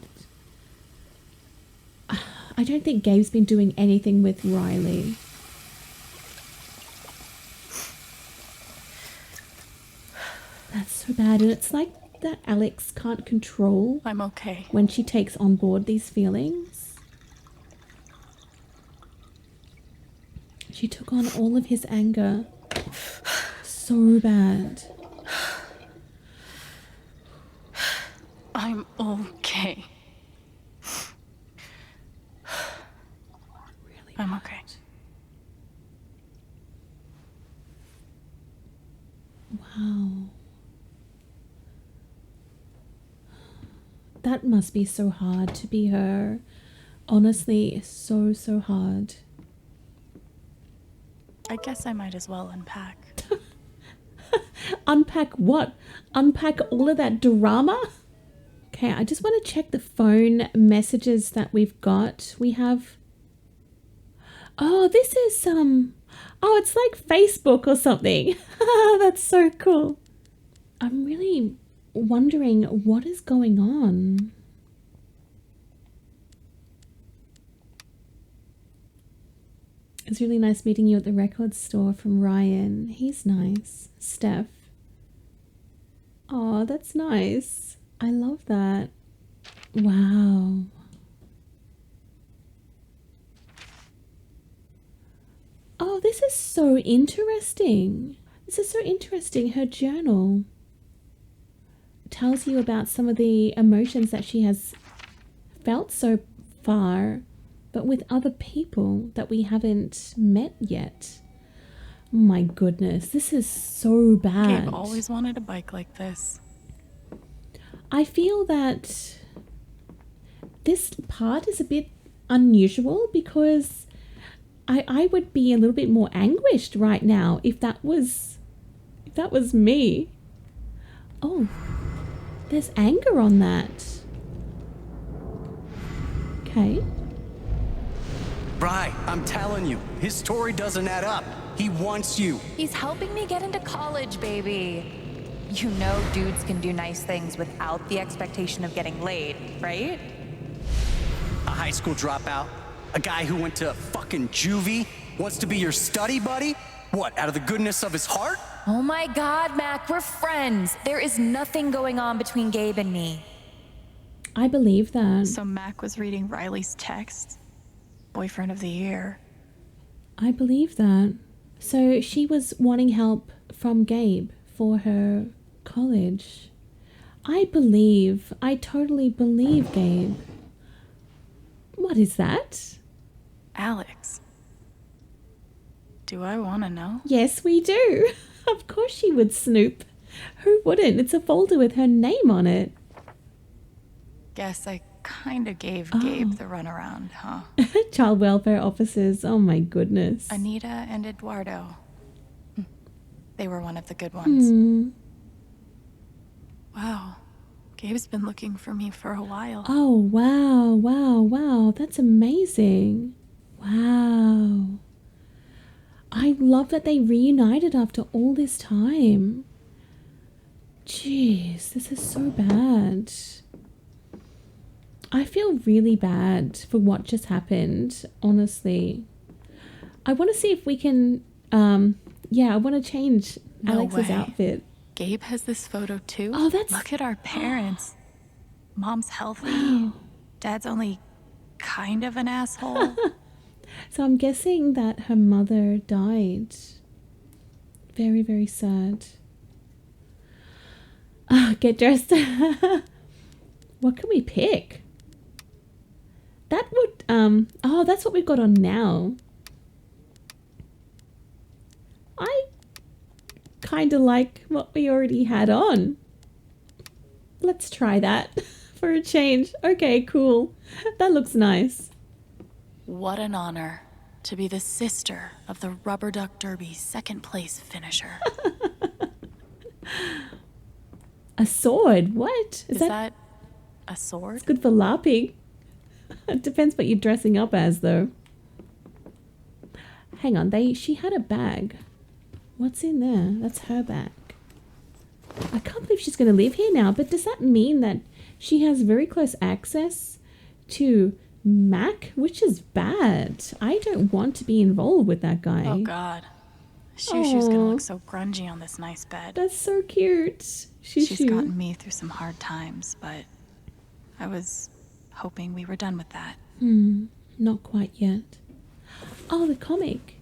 I don't think Gabe's been doing anything with Riley. That's so bad. And it's like that Alex can't control. I'm okay. When she takes on board these feelings. She took on all of his anger. So bad. I'm okay. Really I'm bad. okay. that must be so hard to be her. Honestly, so hard. I guess I might as well unpack. Unpack what? Unpack all of that drama? Okay, I just want to check the phone messages that we've got. We have... Oh, this is, oh, it's like Facebook or something. That's so cool. I'm really wondering what is going on. It's really nice meeting you at the record store from Ryan. He's nice. Steph. Oh, that's nice. I love that. Wow. Oh, this is so interesting. This is so interesting. Her journal tells you about some of the emotions that she has felt so far, but with other people that we haven't met yet. Oh my goodness, this is so bad. Gabe always wanted a bike like this. I feel that this part is a bit unusual because I would be a little bit more anguished right now if that was me. Oh, there's anger on that. Okay. Bri, I'm telling you, his story doesn't add up. He wants you. He's helping me get into college, baby. You know dudes can do nice things without the expectation of getting laid, right? A high school dropout? A guy who went to fucking juvie? Wants to be your study buddy? What, out of the goodness of his heart? Oh my God, Mac, we're friends. There is nothing going on between Gabe and me. I believe that. So Mac was reading Riley's text? Boyfriend of the year. I believe that. So she was wanting help from Gabe for her college. I totally believe Gabe. What is that? Alex. Do I want to know? Yes, we do. Of course she would snoop. Who wouldn't? It's a folder with her name on it. Guess I kind of gave Gabe the runaround, huh? Child welfare officers. Oh my goodness. Anita and Eduardo. They were one of the good ones. Wow. Gabe's been looking for me for a while. Oh, wow. That's amazing. Wow. I love that they reunited after all this time. Jeez, this is so bad. I feel really bad for what just happened, honestly. I want to see if we can, I want to change Alex's outfit. Gabe has this photo too? Oh, that's... Look at our parents. Mom's healthy. Wow. Dad's only kind of an asshole. So I'm guessing that her mother died. Very, very sad. Get dressed. What can we pick? That would, that's what we've got on now. I kind of like what we already had on. Let's try that for a change. Okay, cool. That looks nice. What an honor to be the sister of the Rubber Duck Derby second place finisher. A sword? What? Is that a sword? It's good for LARPing. It depends what you're dressing up as, though. Hang on, she had a bag. What's in there? That's her bag. I can't believe she's going to live here now, but does that mean that she has very close access to Mac? Which is bad. I don't want to be involved with that guy. Oh, God. Shushu's going to look so grungy on this nice bed. That's so cute. She's gotten me through some hard times, but I was hoping we were done with that. Not quite yet. Oh, the comic.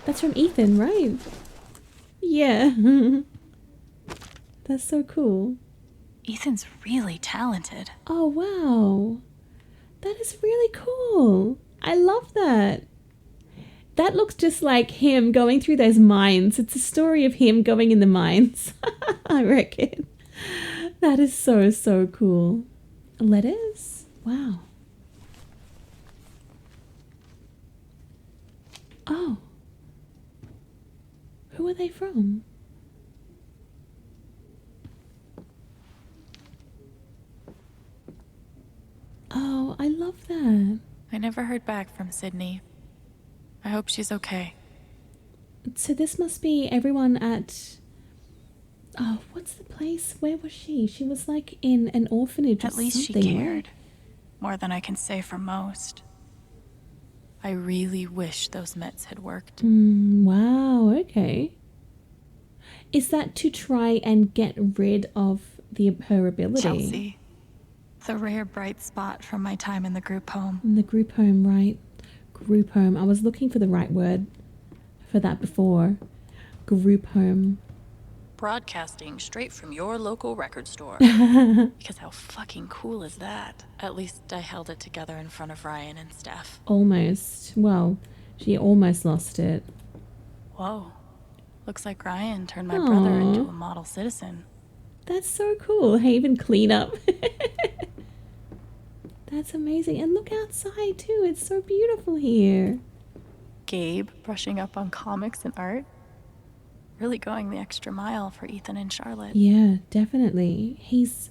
That's from Ethan, right? Yeah. That's so cool. Ethan's really talented. Oh, wow. That is really cool. I love that. That looks just like him going through those mines. It's a story of him going in the mines. I reckon. That is so, so cool. Letters? Wow. Oh. Who are they from? Oh, I love that. I never heard back from Sydney. I hope she's okay. So this must be everyone at... Oh, what's the place? Where was she? She was like in an orphanage At or least she something, cared. right? More than I can say for most. I really wish those meds had worked. Wow, okay. Is that to try and get rid of her ability? Chelsea. The rare bright spot from my time in the group home. In the group home, right? Group home. I was looking for the right word for that before. Group home. Broadcasting straight from your local record store. Because how fucking cool is that? At least I held it together in front of Ryan and Steph. Almost. Well, she almost lost it. Whoa. Looks like Ryan turned my brother into a model citizen. That's so cool. Haven cleanup. That's amazing. And look outside too. It's so beautiful here. Gabe brushing up on comics and art. Really going the extra mile for Ethan and Charlotte. Yeah, definitely. He's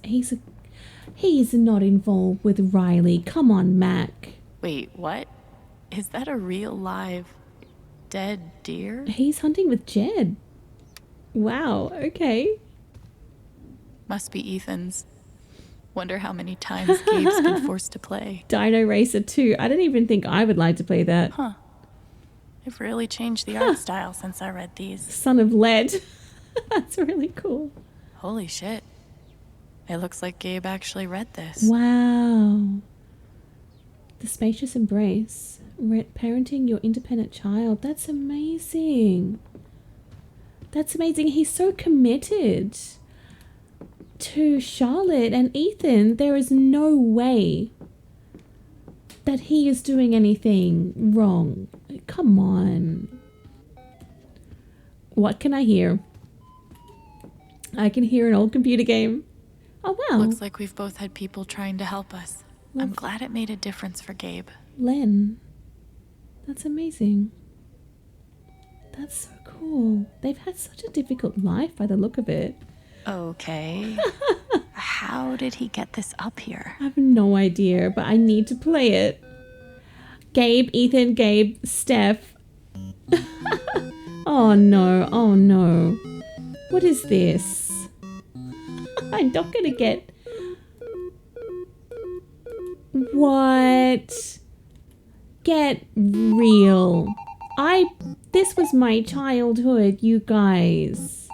not involved with Riley. Come on, Mac. Wait, what? Is that a real live dead deer? He's hunting with Jed. Wow, okay. Must be Ethan's. Wonder how many times Gabe's been forced to play. Dino Racer 2. I don't even think I would like to play that. Huh. They've really changed the art style since I read these. Son of Lead. That's really cool. Holy shit. It looks like Gabe actually read this. Wow. The Spacious Embrace. Parenting your independent child. That's amazing. That's amazing. He's so committed to Charlotte and Ethan. There is no way that he is doing anything wrong. Come on. What can I hear? I can hear an old computer game. Oh, wow. Looks like we've both had people trying to help us. I'm glad it made a difference for Gabe. Len. That's amazing. That's so cool. They've had such a difficult life by the look of it. Okay. How did he get this up here? I have no idea, but I need to play it. Gabe, Ethan, Gabe, Steph. Oh no, oh no. What is this? I'm not gonna get... What? Get real. This was my childhood, you guys.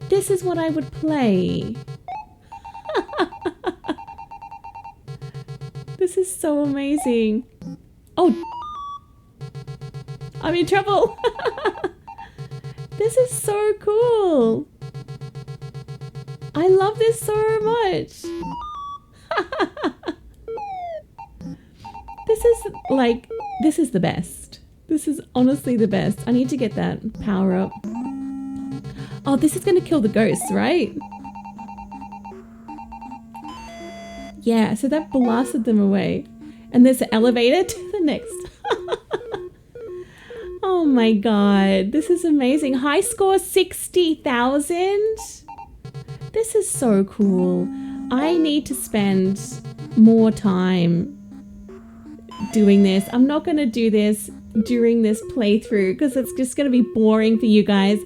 This is what I would play. This is so amazing. Oh, I'm in trouble. This is so cool. I love this so much. This is the best. This is honestly the best. I need to get that power up. Oh, this is gonna kill the ghosts, right? Yeah, so that blasted them away. And there's an elevator to the next. Oh my god, this is amazing. High score 60,000. This is so cool. I need to spend more time doing this. I'm not going to do this during this playthrough because it's just going to be boring for you guys.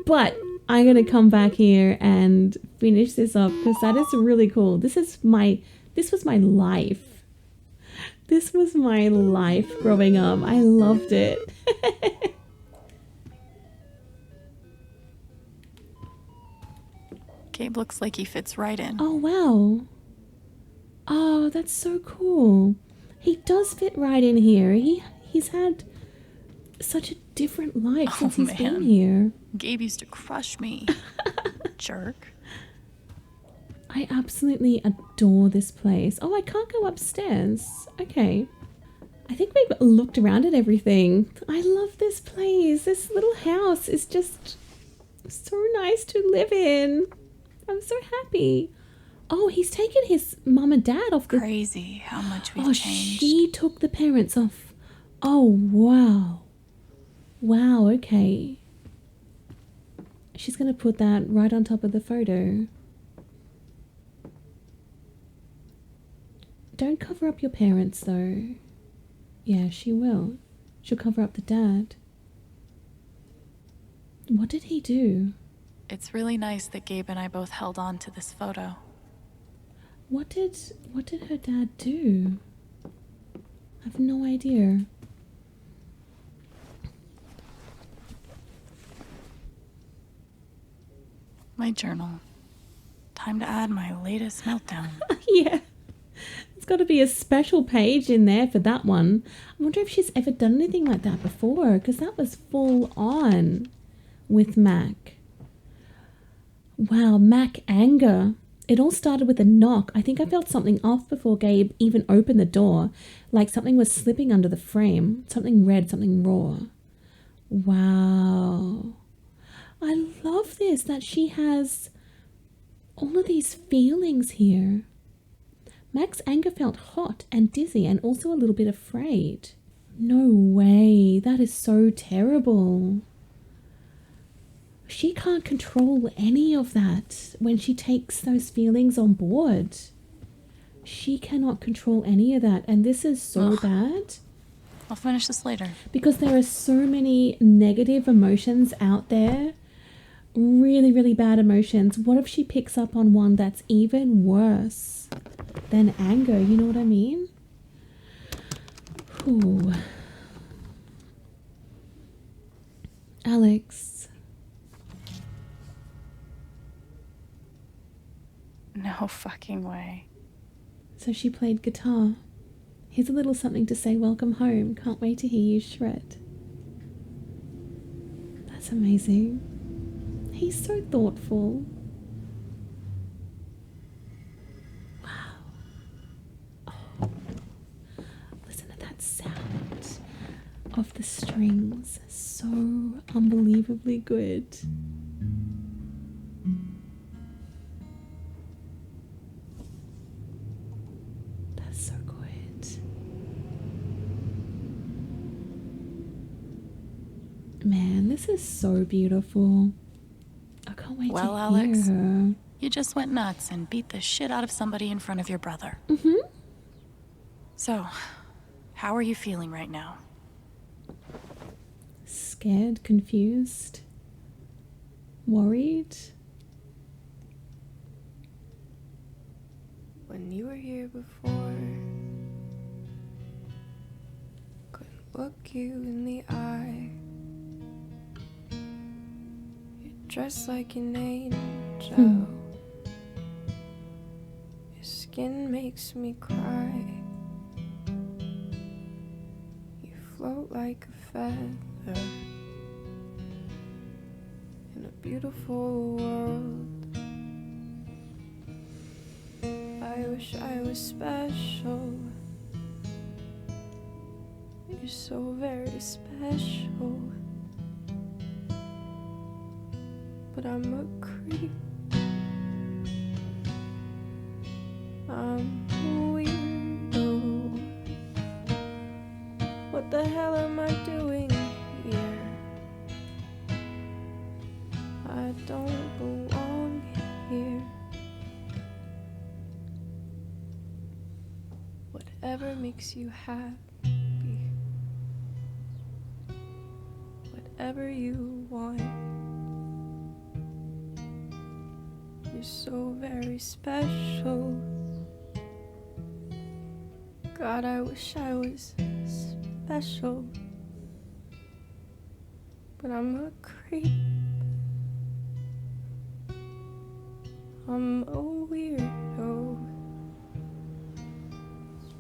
But I'm going to come back here and finish this up because that is really cool. This was my life. This was my life growing up. I loved it. Gabe looks like he fits right in. Oh, wow. Oh, that's so cool. He does fit right in here. He's had such a different life since he's been here. Gabe used to crush me. Jerk. I absolutely adore this place. Oh, I can't go upstairs. Okay. I think we've looked around at everything. I love this place. This little house is just so nice to live in. I'm so happy. Oh, he's taken his mum and dad off the... Crazy how much we've Oh, changed. she took the parents off. Oh, wow. Wow, okay. She's going to put that right on top of the photo. Don't cover up your parents, though. Yeah, she will. She'll cover up the dad. What did he do? It's really nice that Gabe and I both held on to this photo. What did her dad do? I have no idea. My journal. Time to add my latest meltdown. Yeah. There's got to be a special page in there for that one. I wonder if she's ever done anything like that before, because that was full on with Mac. Wow, Mac anger. It all started with a knock. I think I felt something off before Gabe even opened the door, like something was slipping under the frame. Something red, something raw. Wow. I love this, that she has all of these feelings here. Mac's anger felt hot and dizzy and also a little bit afraid. No way, that is so terrible. She can't control any of that when she takes those feelings on board. She cannot control any of that, and this is so bad. I'll finish this later. Because there are so many negative emotions out there. Really, really bad emotions. What if she picks up on one that's even worse than anger? You know what I mean? Ooh. Alex. No fucking way. So she played guitar. Here's a little something to say welcome home. Can't wait to hear you shred. That's amazing. He's so thoughtful. Wow. Oh. Listen to that sound of the strings. So unbelievably good. That's so good. Man, this is so beautiful. I can't wait well, to Alex, hear her. You just went nuts and beat the shit out of somebody in front of your brother. Mm-hmm. So, how are you feeling right now? Scared, confused, worried. When you were here before, couldn't look you in the eye. Dressed like an angel. Your skin makes me cry. You float like a feather in a beautiful world. I wish I was special. You're so very special. But I'm a creep. I'm a weirdo. What the hell am I doing here? I don't belong here. Whatever makes you happy. Whatever you want. You're so very special. God, I wish I was special. But I'm a creep. I'm a weirdo.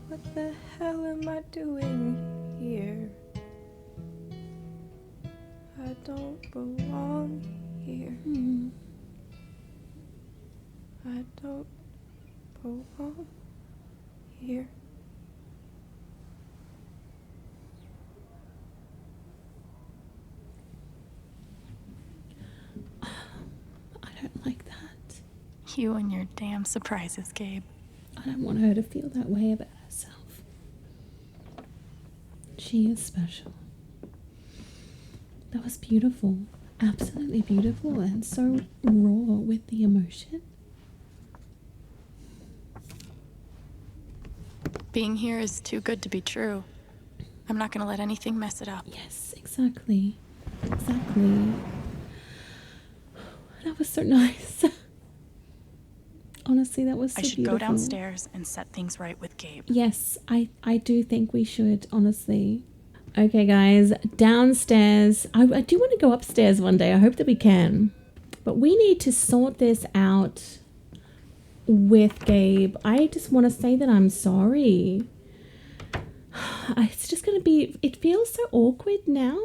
What the hell am I doing here? I don't belong here. I don't belong here. I don't like that. You and your damn surprises, Gabe. I don't want her to feel that way about herself. She is special. That was beautiful. Absolutely beautiful and so raw with the emotion. Being here is too good to be true. I'm not gonna let anything mess it up. Yes, exactly. Exactly. That was so nice. Honestly, that was so I should beautiful. go downstairs and set things right with Gabe. Yes, I do think we should, honestly. Okay, guys, downstairs. I do want to go upstairs one day. I hope that we can. But we need to sort this out with Gabe. I just want to say that I'm sorry. It's just going to be... It feels so awkward now.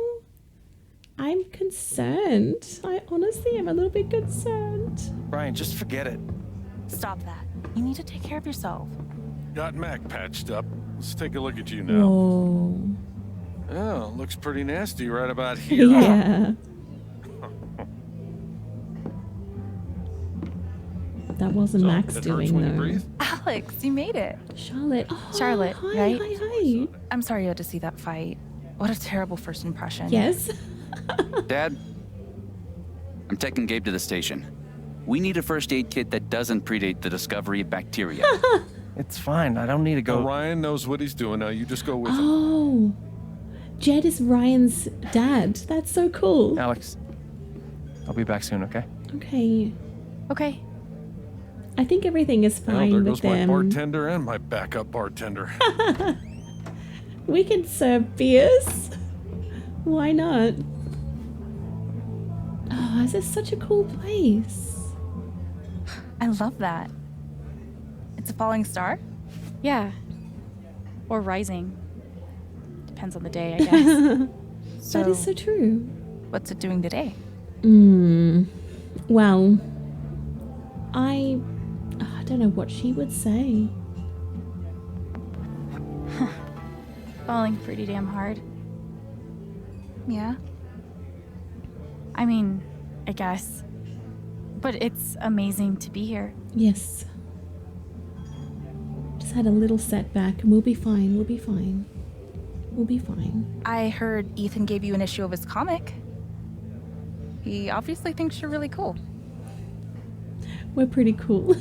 I'm concerned. I honestly am a little bit concerned. Brian, just forget it. Stop that. You need to take care of yourself. Got Mac patched up. Let's take a look at you now. Whoa. Oh, looks pretty nasty right about here. Yeah. That wasn't So, Max it hurts doing when you though. breathe? Alex, you made it. Charlotte. Oh, Charlotte, hi, right? hi. I'm sorry you had to see that fight. What a terrible first impression. Yes. Dad, I'm taking Gabe to the station. We need a first aid kit that doesn't predate the discovery of bacteria. It's fine. I don't need to go. Ryan knows what he's doing now. You just go with him. Oh. Jed is Ryan's dad. That's so cool. Alex, I'll be back soon, okay? Okay. Okay. I think everything is Well, fine there with goes my them. bartender and my backup bartender. We can serve beers. Why not? Oh, this is such a cool place. I love that. It's a falling star? Yeah. Or rising. Depends on the day, I guess. That is so true. What's it doing today? Well, I don't know what she would say. Falling pretty damn hard. Yeah. I mean, I guess. But it's amazing to be here. Yes. Just had a little setback and we'll be fine. We'll be fine. We'll be fine. I heard Ethan gave you an issue of his comic. He obviously thinks you're really cool. We're pretty cool.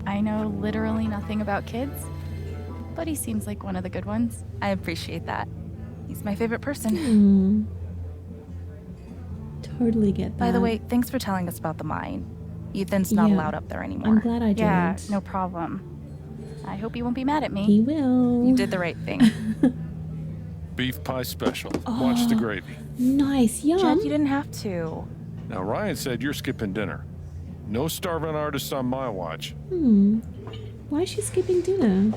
I know literally nothing about kids, but he seems like one of the good ones. I appreciate that. He's my favorite person. Totally get that. By the way, thanks for telling us about the mine. Ethan's not allowed up there anymore. I'm glad I did. Yeah, no problem. I hope he won't be mad at me. He will. You did the right thing. Beef pie special. Watch the gravy. Nice. Yum. Jed, you didn't have to. Now, Ryan said you're skipping dinner. No starving artists on my watch. Why is she skipping dinner?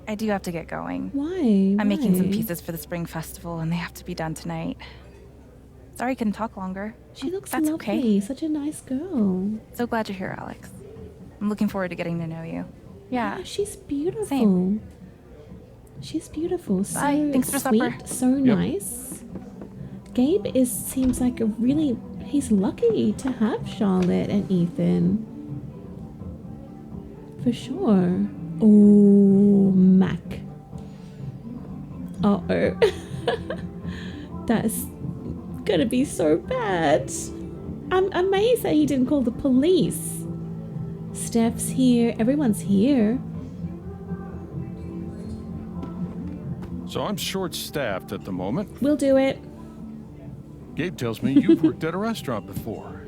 I do have to get going. Why? I'm making some Why? pieces for the spring festival and they have to be done tonight. Sorry I couldn't talk longer. She looks That's lovely. okay. Such a nice girl. So glad you're here, Alex. I'm looking forward to getting to know you. Yeah. She's beautiful. Same. She's beautiful. So Bye. Thanks for sweet, supper. so nice. Gabe seems like a really... He's lucky to have Charlotte and Ethan. For sure. Oh, Mac. Uh-oh. That's gonna be so bad. I'm amazed that he didn't call the police. Steph's here. Everyone's here. So I'm short-staffed at the moment. We'll do it. Gabe tells me you've worked at a restaurant before.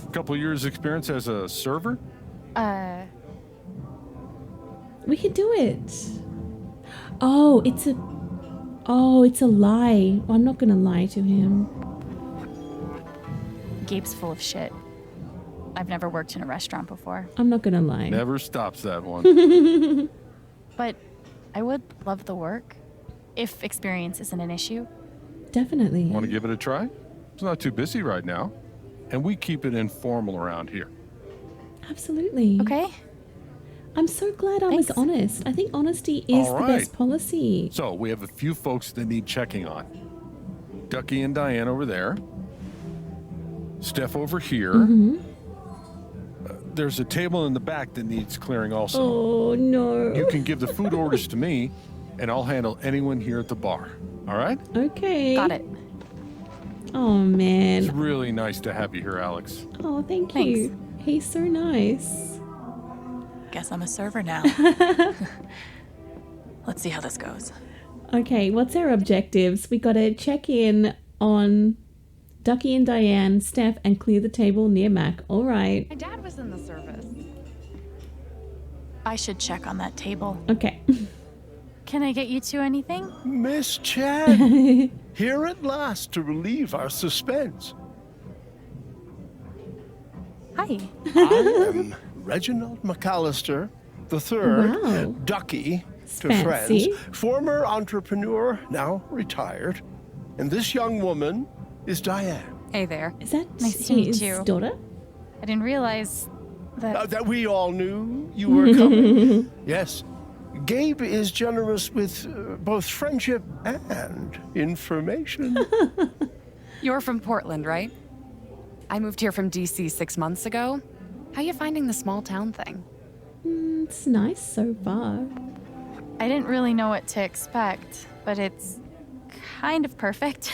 A couple years experience as a server? We can do it. Oh, it's a lie. Well, I'm not gonna lie to him. Gabe's full of shit. I've never worked in a restaurant before. I'm not gonna lie. Never stops that one. But I would love the work, if experience isn't an issue. Definitely. Want to give it a try? It's not too busy right now. And we keep it informal around here. Absolutely. Okay. I'm so glad I was honest. I think honesty is All the right. best policy. So we have a few folks that need checking on. Ducky and Diane over there. Steph over here. there's a table in the back that needs clearing also. Oh, no. You can give the food orders to me, and I'll handle anyone here at the bar. All right? Okay. Got it. Oh, man. It's really nice to have you here, Alex. Oh, thank Thanks. you. He's so nice. Guess I'm a server now. Let's see how this goes. Okay, what's our objectives? We gotta check in on Ducky and Diane, Steph, and clear the table near Mac. All right. My dad was in the service. I should check on that table. Okay. Can I get you two anything? Miss Chen, here at last to relieve our suspense. Hi. I am Reginald McAllister III, Wow. Ducky to Fancy. friends, former entrepreneur, now retired. And this young woman is Diane. Hey there. Is that Nice to meet his you. daughter? I didn't realize that. That we all knew you were coming. Yes. Gabe is generous with both friendship and information. You're from Portland, right? I moved here from DC 6 months ago. How you finding the small town thing? It's nice so far. I didn't really know what to expect, but it's kind of perfect.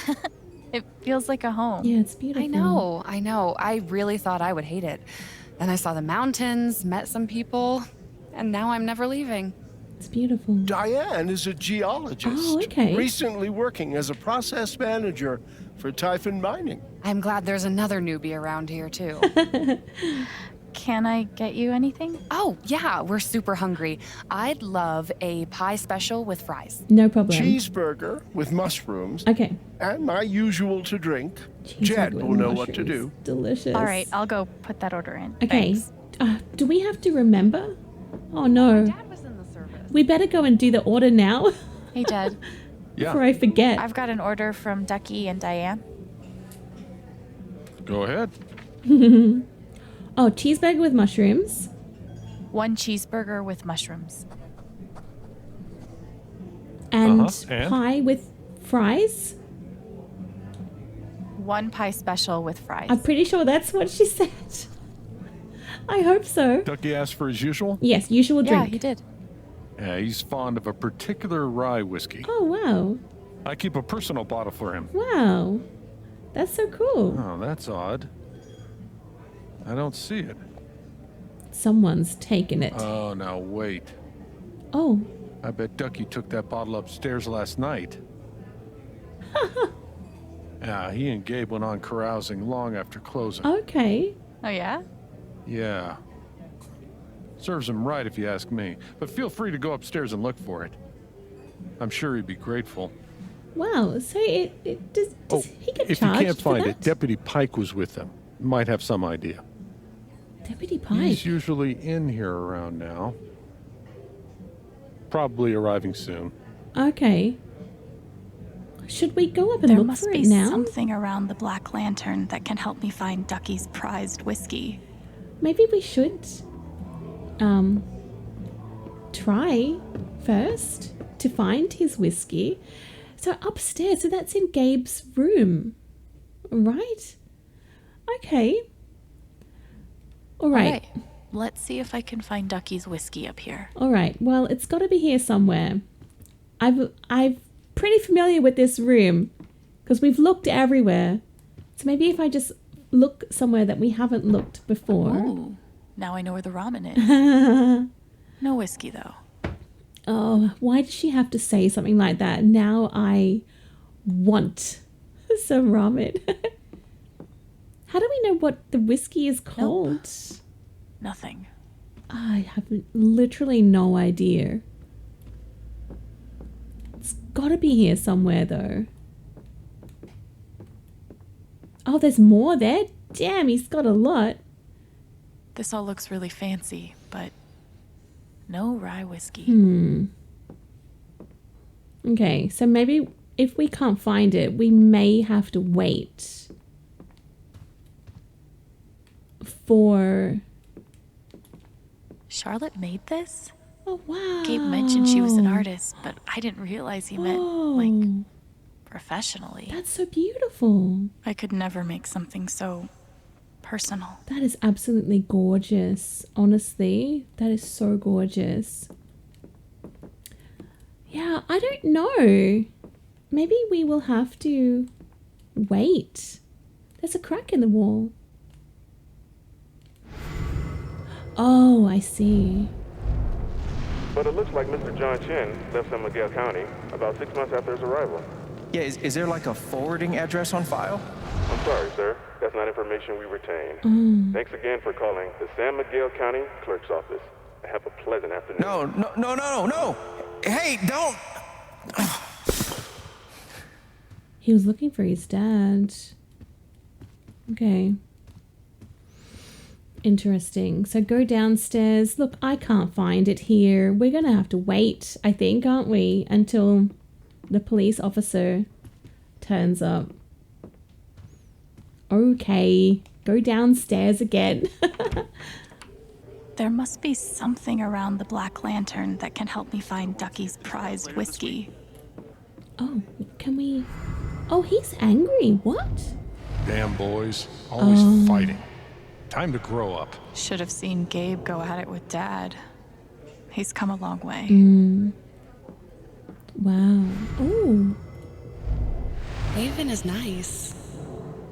It feels like a home. Yeah, it's beautiful. I know. I really thought I would hate it. Then I saw the mountains, met some people, and now I'm never leaving. It's beautiful. Diane is a geologist. Oh, okay. Recently working as a process manager for Typhon Mining. I'm glad there's another newbie around here, too. Can I get you anything? Oh, yeah, we're super hungry. I'd love a pie special with fries. No problem. Cheeseburger with mushrooms. Okay. And my usual to drink. Jed with will know what to mushrooms. do. Delicious. All right, I'll go put that order in. Okay. Thanks. Do we have to remember? Oh, no. Dad was in the service. We better go and do the order now Hey, Jed. before I forget. I've got an order from Ducky and Diane. Go ahead. Oh, cheeseburger with mushrooms. 1 cheeseburger with mushrooms. And And? pie with fries. 1 pie special with fries. I'm pretty sure that's what she said. I hope so. Ducky asked for his usual? Yes, usual Yeah, drink. he did. Yeah, he's fond of a particular rye whiskey. Oh, wow. I keep a personal bottle for him. Wow. That's so cool. Oh, that's odd. I don't see it. Someone's taken it. Oh, now wait. Oh. I bet Ducky took that bottle upstairs last night. Yeah, he and Gabe went on carousing long after closing. Okay. Oh, yeah? Yeah. Serves him right if you ask me. But feel free to go upstairs and look for it. I'm sure he'd be grateful. Wow. So does he get If you charged can't for find that? it, Deputy Pike was with them. Might have some idea. Deputy Pike. He's usually in here around now. Probably arriving soon. Okay. Should we go up and There look must for be it now? something around the Black Lantern that can help me find Ducky's prized whiskey. Maybe we should try first to find his whiskey. So upstairs, so that's in Gabe's room, right? Okay. All right. Let's see if I can find Ducky's whiskey up here. All right. Well, it's got to be here somewhere. I'm pretty familiar with this room because we've looked everywhere. So maybe if I just look somewhere that we haven't looked before. Ooh, now I know where the ramen is. No whiskey, though. Oh, why did she have to say something like that? Now I want some ramen. How do we know what the whiskey is called? Nothing. I have literally no idea. It's got to be here somewhere, though. Oh, there's more there? Damn, he's got a lot. This all looks really fancy, but no rye whiskey. Okay, so maybe if we can't find it, we may have to wait for... Charlotte made this? Oh, wow. Gabe mentioned she was an artist, but I didn't realize he meant, like, Oh, professionally. that's so beautiful. I could never make something so personal. That is absolutely gorgeous. Honestly, that is so gorgeous. Yeah, I don't know. Maybe we will have to wait. There's a crack in the wall. Oh, I see. But it looks like Mr. John Chen left San Miguel County about 6 months after his arrival. Yeah, is there like a forwarding address on file? I'm sorry, sir. That's not information we retain. Thanks again for calling the San Miguel County Clerk's Office. Have a pleasant afternoon. No. Hey, don't. He was looking for his dad. Okay. Interesting. So go downstairs. Look, I can't find it here. We're going to have to wait, I think, aren't we? Until the police officer turns up. Okay. Go downstairs again. There must be something around the Black Lantern that can help me find Ducky's prized whiskey. Oh, can we... Oh, he's angry. What? Damn boys. Always fighting. Time to grow up. Should have seen Gabe go at it with Dad. He's come a long way. Wow. Oh. Haven is nice.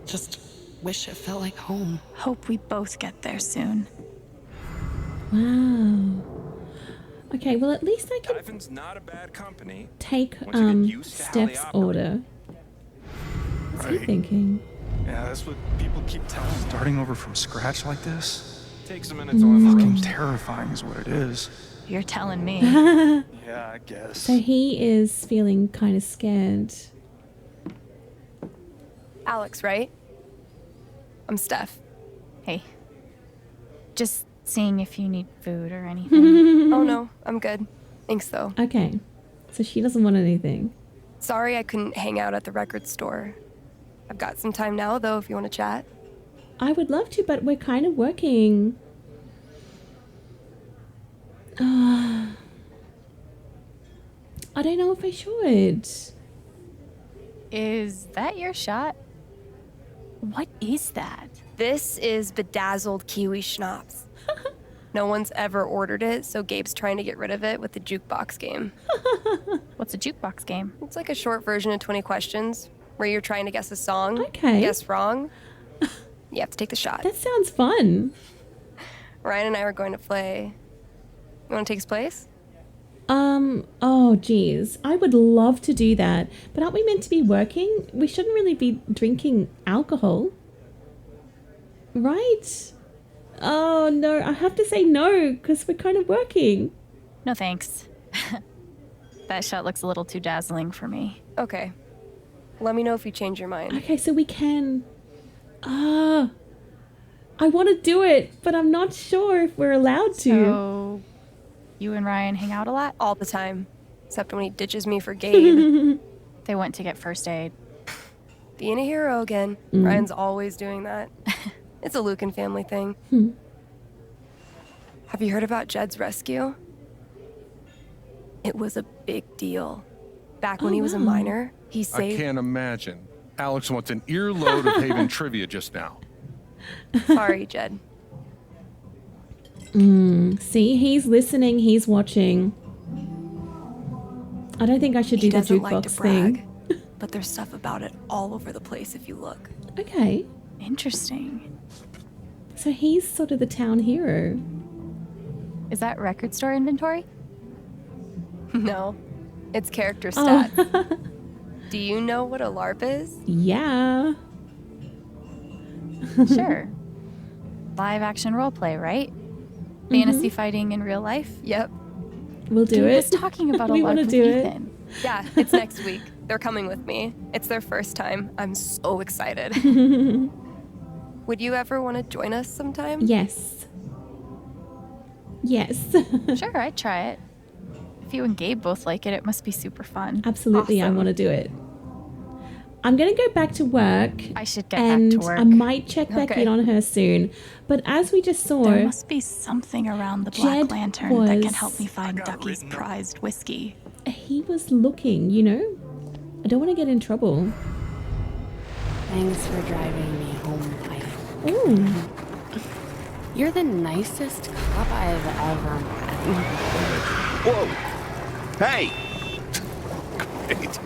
Just wish it felt like home. Hope we both get there soon. Wow. Okay, well at least I can Haven's not a bad company. take Once you get used to how they Steph's operate. order. What's he thinking? Yeah, that's what people keep telling me. Starting over from scratch like this? Takes a minute to learn the Fucking ropes. terrifying is what it is. You're telling me. Yeah, I guess. So he is feeling kind of scared. Alex, right? I'm Steph. Hey. Just seeing if you need food or anything. Oh no, I'm good. Thanks though. Okay. So she doesn't want anything. Sorry I couldn't hang out at the record store. I've got some time now though if you want to chat. I would love to, but we're kind of working. I don't know if I should. Is that your shot? What is that? This is bedazzled kiwi schnapps. No one's ever ordered it, so Gabe's trying to get rid of it with the jukebox game. What's a jukebox game? It's like a short version of 20 questions, where you're trying to guess a song. Okay. Guess wrong. You have to take the shot. That sounds fun. Ryan and I were going to play. You want to take his place? Oh geez. I would love to do that. But aren't we meant to be working? We shouldn't really be drinking alcohol. Right? Oh no, I have to say no, because we're kind of working. No thanks. That shot looks a little too dazzling for me. Okay. Let me know if you change your mind. Okay, so we can... I want to do it, but I'm not sure if we're allowed to. So, you and Ryan hang out a lot? All the time. Except when he ditches me for Gabe. They went to get first aid. Being a hero again. Ryan's always doing that. It's a Lucan family thing. Have you heard about Jed's rescue? It was a big deal. Back when he was a minor, he saved... I can't imagine. Alex wants an earload of Haven trivia just now. Sorry, Jed. See, he's listening, he's watching. I don't think I should do the doesn't jukebox like to brag, thing. but there's stuff about it all over the place if you look. Okay. Interesting. So he's sort of the town hero. Is that record store inventory? No, it's character stats. Do you know what a LARP is? Yeah. Sure. Live action roleplay, right? Fantasy fighting in real life? Yep. We'll do Dude it. was talking about We a want LARP to with do it. Ethan. Yeah, it's next week. They're coming with me. It's their first time. I'm so excited. Would you ever want to join us sometime? Yes. Yes. Sure, I'd try it. If you and Gabe both like it, it must be super fun. Absolutely, I want to do it. I'm going to go back to work. I should get and back to work. I might check back Okay. in on her soon. But as we just saw, There must be something around the Black Jed Lantern that can was- help me find Ducky's prized whiskey. he was looking, you know? I don't want to get in trouble. Thanks for driving me home, wife. Ooh. You're the nicest cop I've ever met. Whoa! Hey! Great.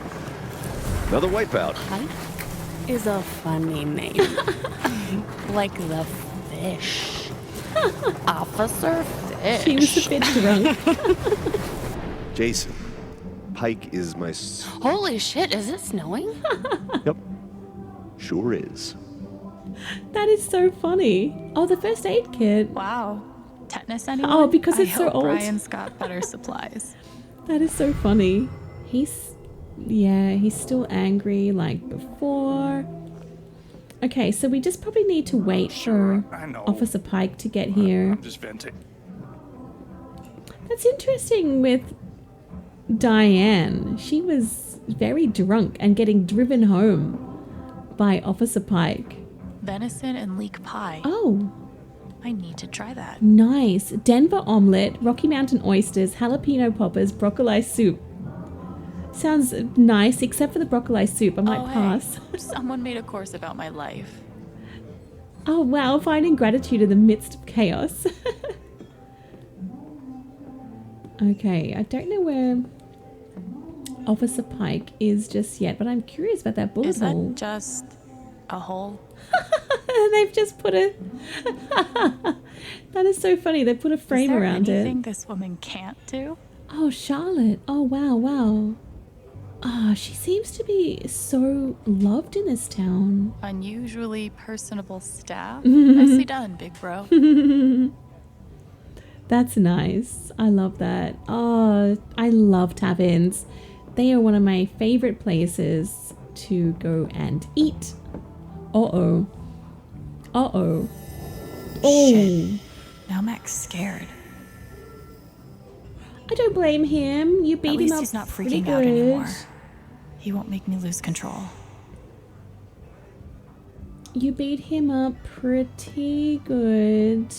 Another wipeout. Pike is a funny name. Like the fish. Officer Fish. She was a bit drunk. Jason, Pike is my... Holy shit, is it snowing? Yep. Sure is. That is so funny. Oh, the first aid kit. Wow. Tetanus anyone? Oh, because it's I so hope old. Brian's got better supplies. That is so funny. He's still angry like before. Okay, so we just probably need to wait for Officer Pike to get here. I'm just venting. That's interesting with Diane. She was very drunk and getting driven home by Officer Pike. Venison and leek pie. Oh. I need to try that. Nice. Denver omelet, Rocky Mountain oysters, jalapeno poppers, broccoli soup. Sounds nice, except for the broccoli soup. I might pass. Hey, someone made a course about my life. Oh, wow. Finding gratitude in the midst of chaos. Okay, I don't know where Officer Pike is just yet, but I'm curious about that bullet hole. Is that just a hole? They've just put a... That is so funny. They put a frame around it. Is there anything this woman can't do? Oh, Charlotte. Oh, wow, wow. Ah, she seems to be so loved in this town. Unusually personable staff. Nicely done, big bro. That's nice. I love that. Oh, I love taverns. They are one of my favorite places to go and eat. Uh-oh. Uh-oh. Oh. Shit. Now Mac's scared. I don't blame him. You beat At him least up he's not pretty freaking out good. anymore. He won't make me lose control. You beat him up pretty good.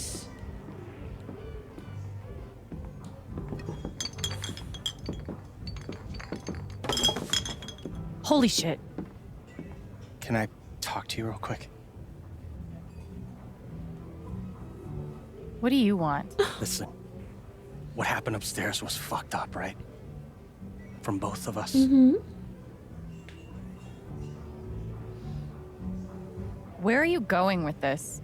Holy shit. Can I talk to you real quick? What do you want? Listen, what happened upstairs was fucked up, right? From both of us. Mm-hmm. Where are you going with this?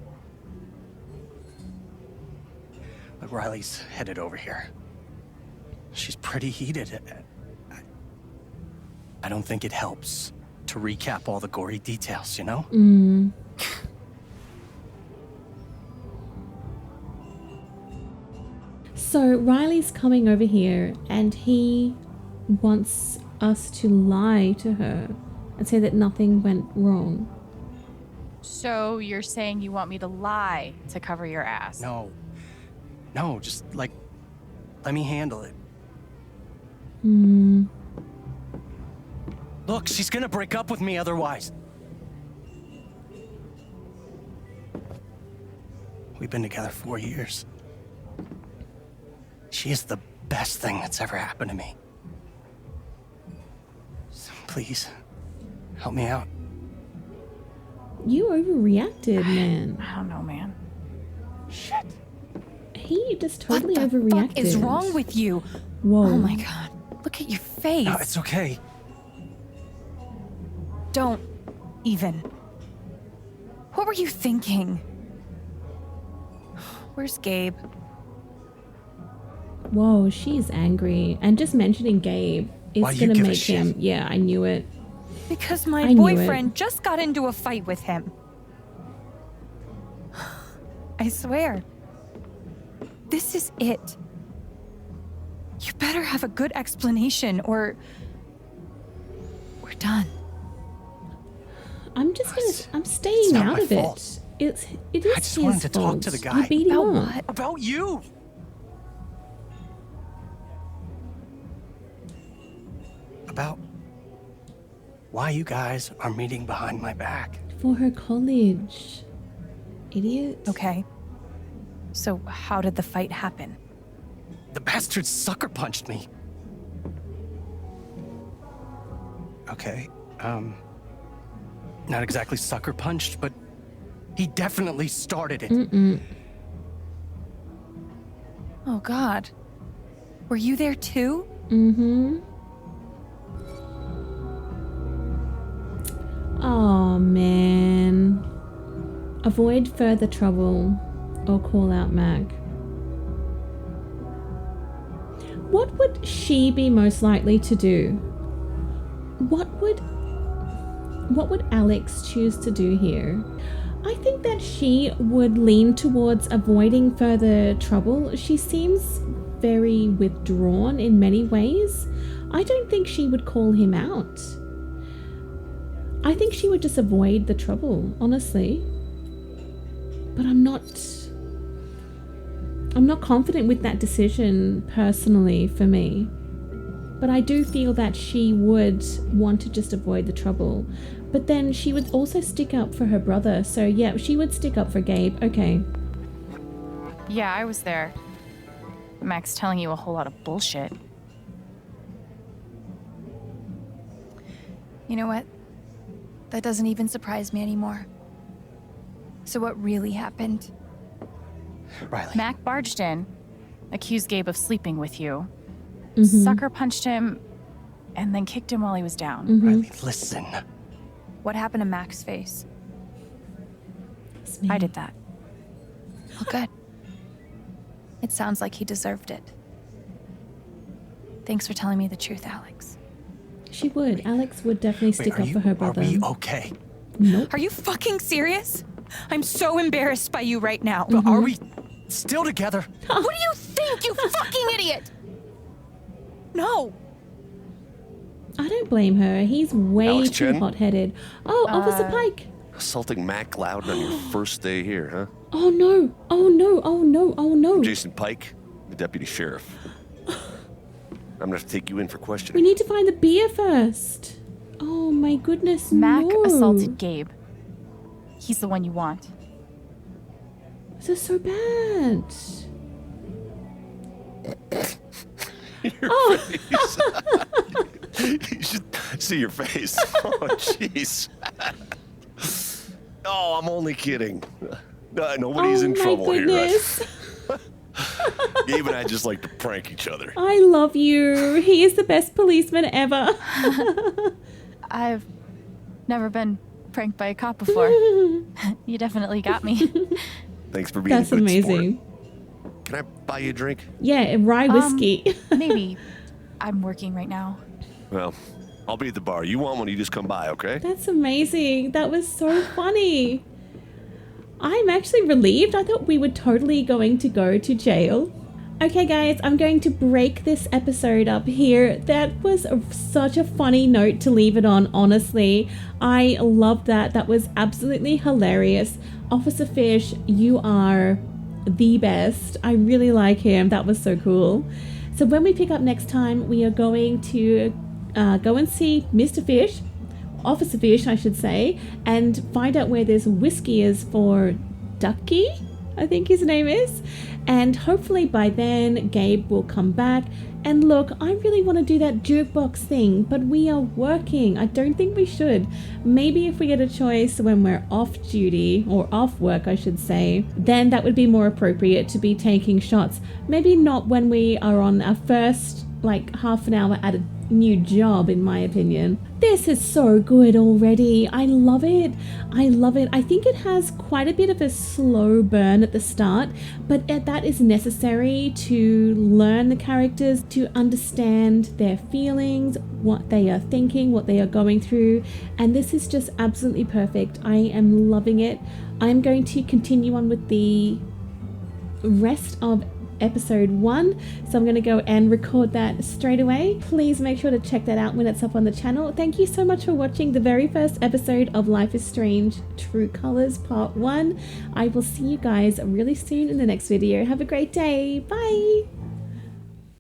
But Riley's headed over here. She's pretty heated. I don't think it helps to recap all the gory details, you know? Mm. So Riley's coming over here and he wants us to lie to her and say that nothing went wrong. So you're saying you want me to lie to cover your ass? No. No, just, like, let me handle it. Hmm. Look, she's gonna break up with me otherwise. We've been together 4 years. She is the best thing that's ever happened to me. So please, help me out. You overreacted, man. I don't know, man. Shit. He just totally What the overreacted. fuck is wrong with you? Whoa. Oh my god. Look at your face. No, it's okay. Don't even. What were you thinking? Where's Gabe? Whoa, she's angry. And just mentioning Gabe is Why you gonna give a make him. shit? Yeah, I knew it. Because I my knew boyfriend just got into a fight with him. I swear. This is it. You better have a good explanation or we're done. I'm just gonna. I'm staying not out my of fault. it. It is I just his wanted to fault. talk to the guy. You beat him About up. what? About you! About why you guys are meeting behind my back. For her college. Idiot. Okay. So how did the fight happen? The bastard sucker punched me. Okay, not exactly sucker punched, but He definitely started it. Oh, God. Were you there too? Oh, man. Avoid further trouble or call out Mac. What would she be most likely to do? What would Alex choose to do here? I think that she would lean towards avoiding further trouble. She seems very withdrawn in many ways. I don't think she would call him out. I think she would just avoid the trouble, honestly. But I'm not confident with that decision personally for me. But I do feel that she would want to just avoid the trouble. But then she would also stick up for her brother. So yeah, she would stick up for Gabe. Okay. Yeah, I was there. Mac's telling you a whole lot of bullshit. You know what? That doesn't even surprise me anymore. So what really happened? Riley. Mac barged in, accused Gabe of sleeping with you, Mm-hmm. sucker punched him, and then kicked him while he was down. Riley, listen. What happened to Mac's face? I did that. Oh, good. It sounds like he deserved it. Thanks for telling me the truth, Alex. She would. Alex would definitely stick up for her brother. Are we okay? Nope. Are you fucking serious? I'm so embarrassed by you right now. But are we still together? What do you think, you fucking idiot? No. I don't blame her. He's way Alex too Chen? hot-headed. Oh, Officer Pike. Assaulting Mac Loudon on your first day here, huh? Oh no. Oh no. Oh no. Oh no. I'm Jason Pike, the deputy sheriff. I'm gonna have to take you in for questioning. We need to find the beer first. Oh my goodness, Mac no. assaulted Gabe. He's the one you want. This is so bad. Your face. You should see your face. Oh, jeez. Oh, I'm only kidding. Nobody's in trouble here. Right? Gabe and I just like to prank each other. I love you. He is the best policeman ever. I've never been pranked by a cop before. You definitely got me. Thanks for being That's a good amazing. sport. Can I buy you a drink? Yeah, rye whiskey. Maybe. I'm working right now. Well, I'll be at the bar. You want one, you just come by, okay? That's amazing. That was so funny. I'm actually relieved. I thought we were totally going to go to jail. Okay guys, I'm going to break this episode up here. That was such a funny note to leave it on, honestly. I love that. That was absolutely hilarious. Officer Fish, you are the best. I really like him. That was so cool. So when we pick up next time, we are going to go and see Mr. Fish, Officer Fish, I should say, and find out where this whiskey is for Ducky, I think his name is. And hopefully by then, Gabe will come back. And look, I really want to do that jukebox thing, but we are working. I don't think we should. Maybe if we get a choice when we're off duty, or off work, I should say, then that would be more appropriate to be taking shots. Maybe not when we are on our first, like, half an hour at a new job, in my opinion. This is so good already. I love it. I love it. I think it has quite a bit of a slow burn at the start, but that is necessary to learn the characters, to understand their feelings, what they are thinking, what they are going through, and this is just absolutely perfect. I am loving it. I'm going to continue on with the rest of episode 1, so I'm going to go and record that straight away. Please make sure to check that out when it's up on the channel. Thank you so much for watching the very first episode of Life is Strange True Colors Part 1. I will see you guys really soon in the next video. Have a great day. Bye.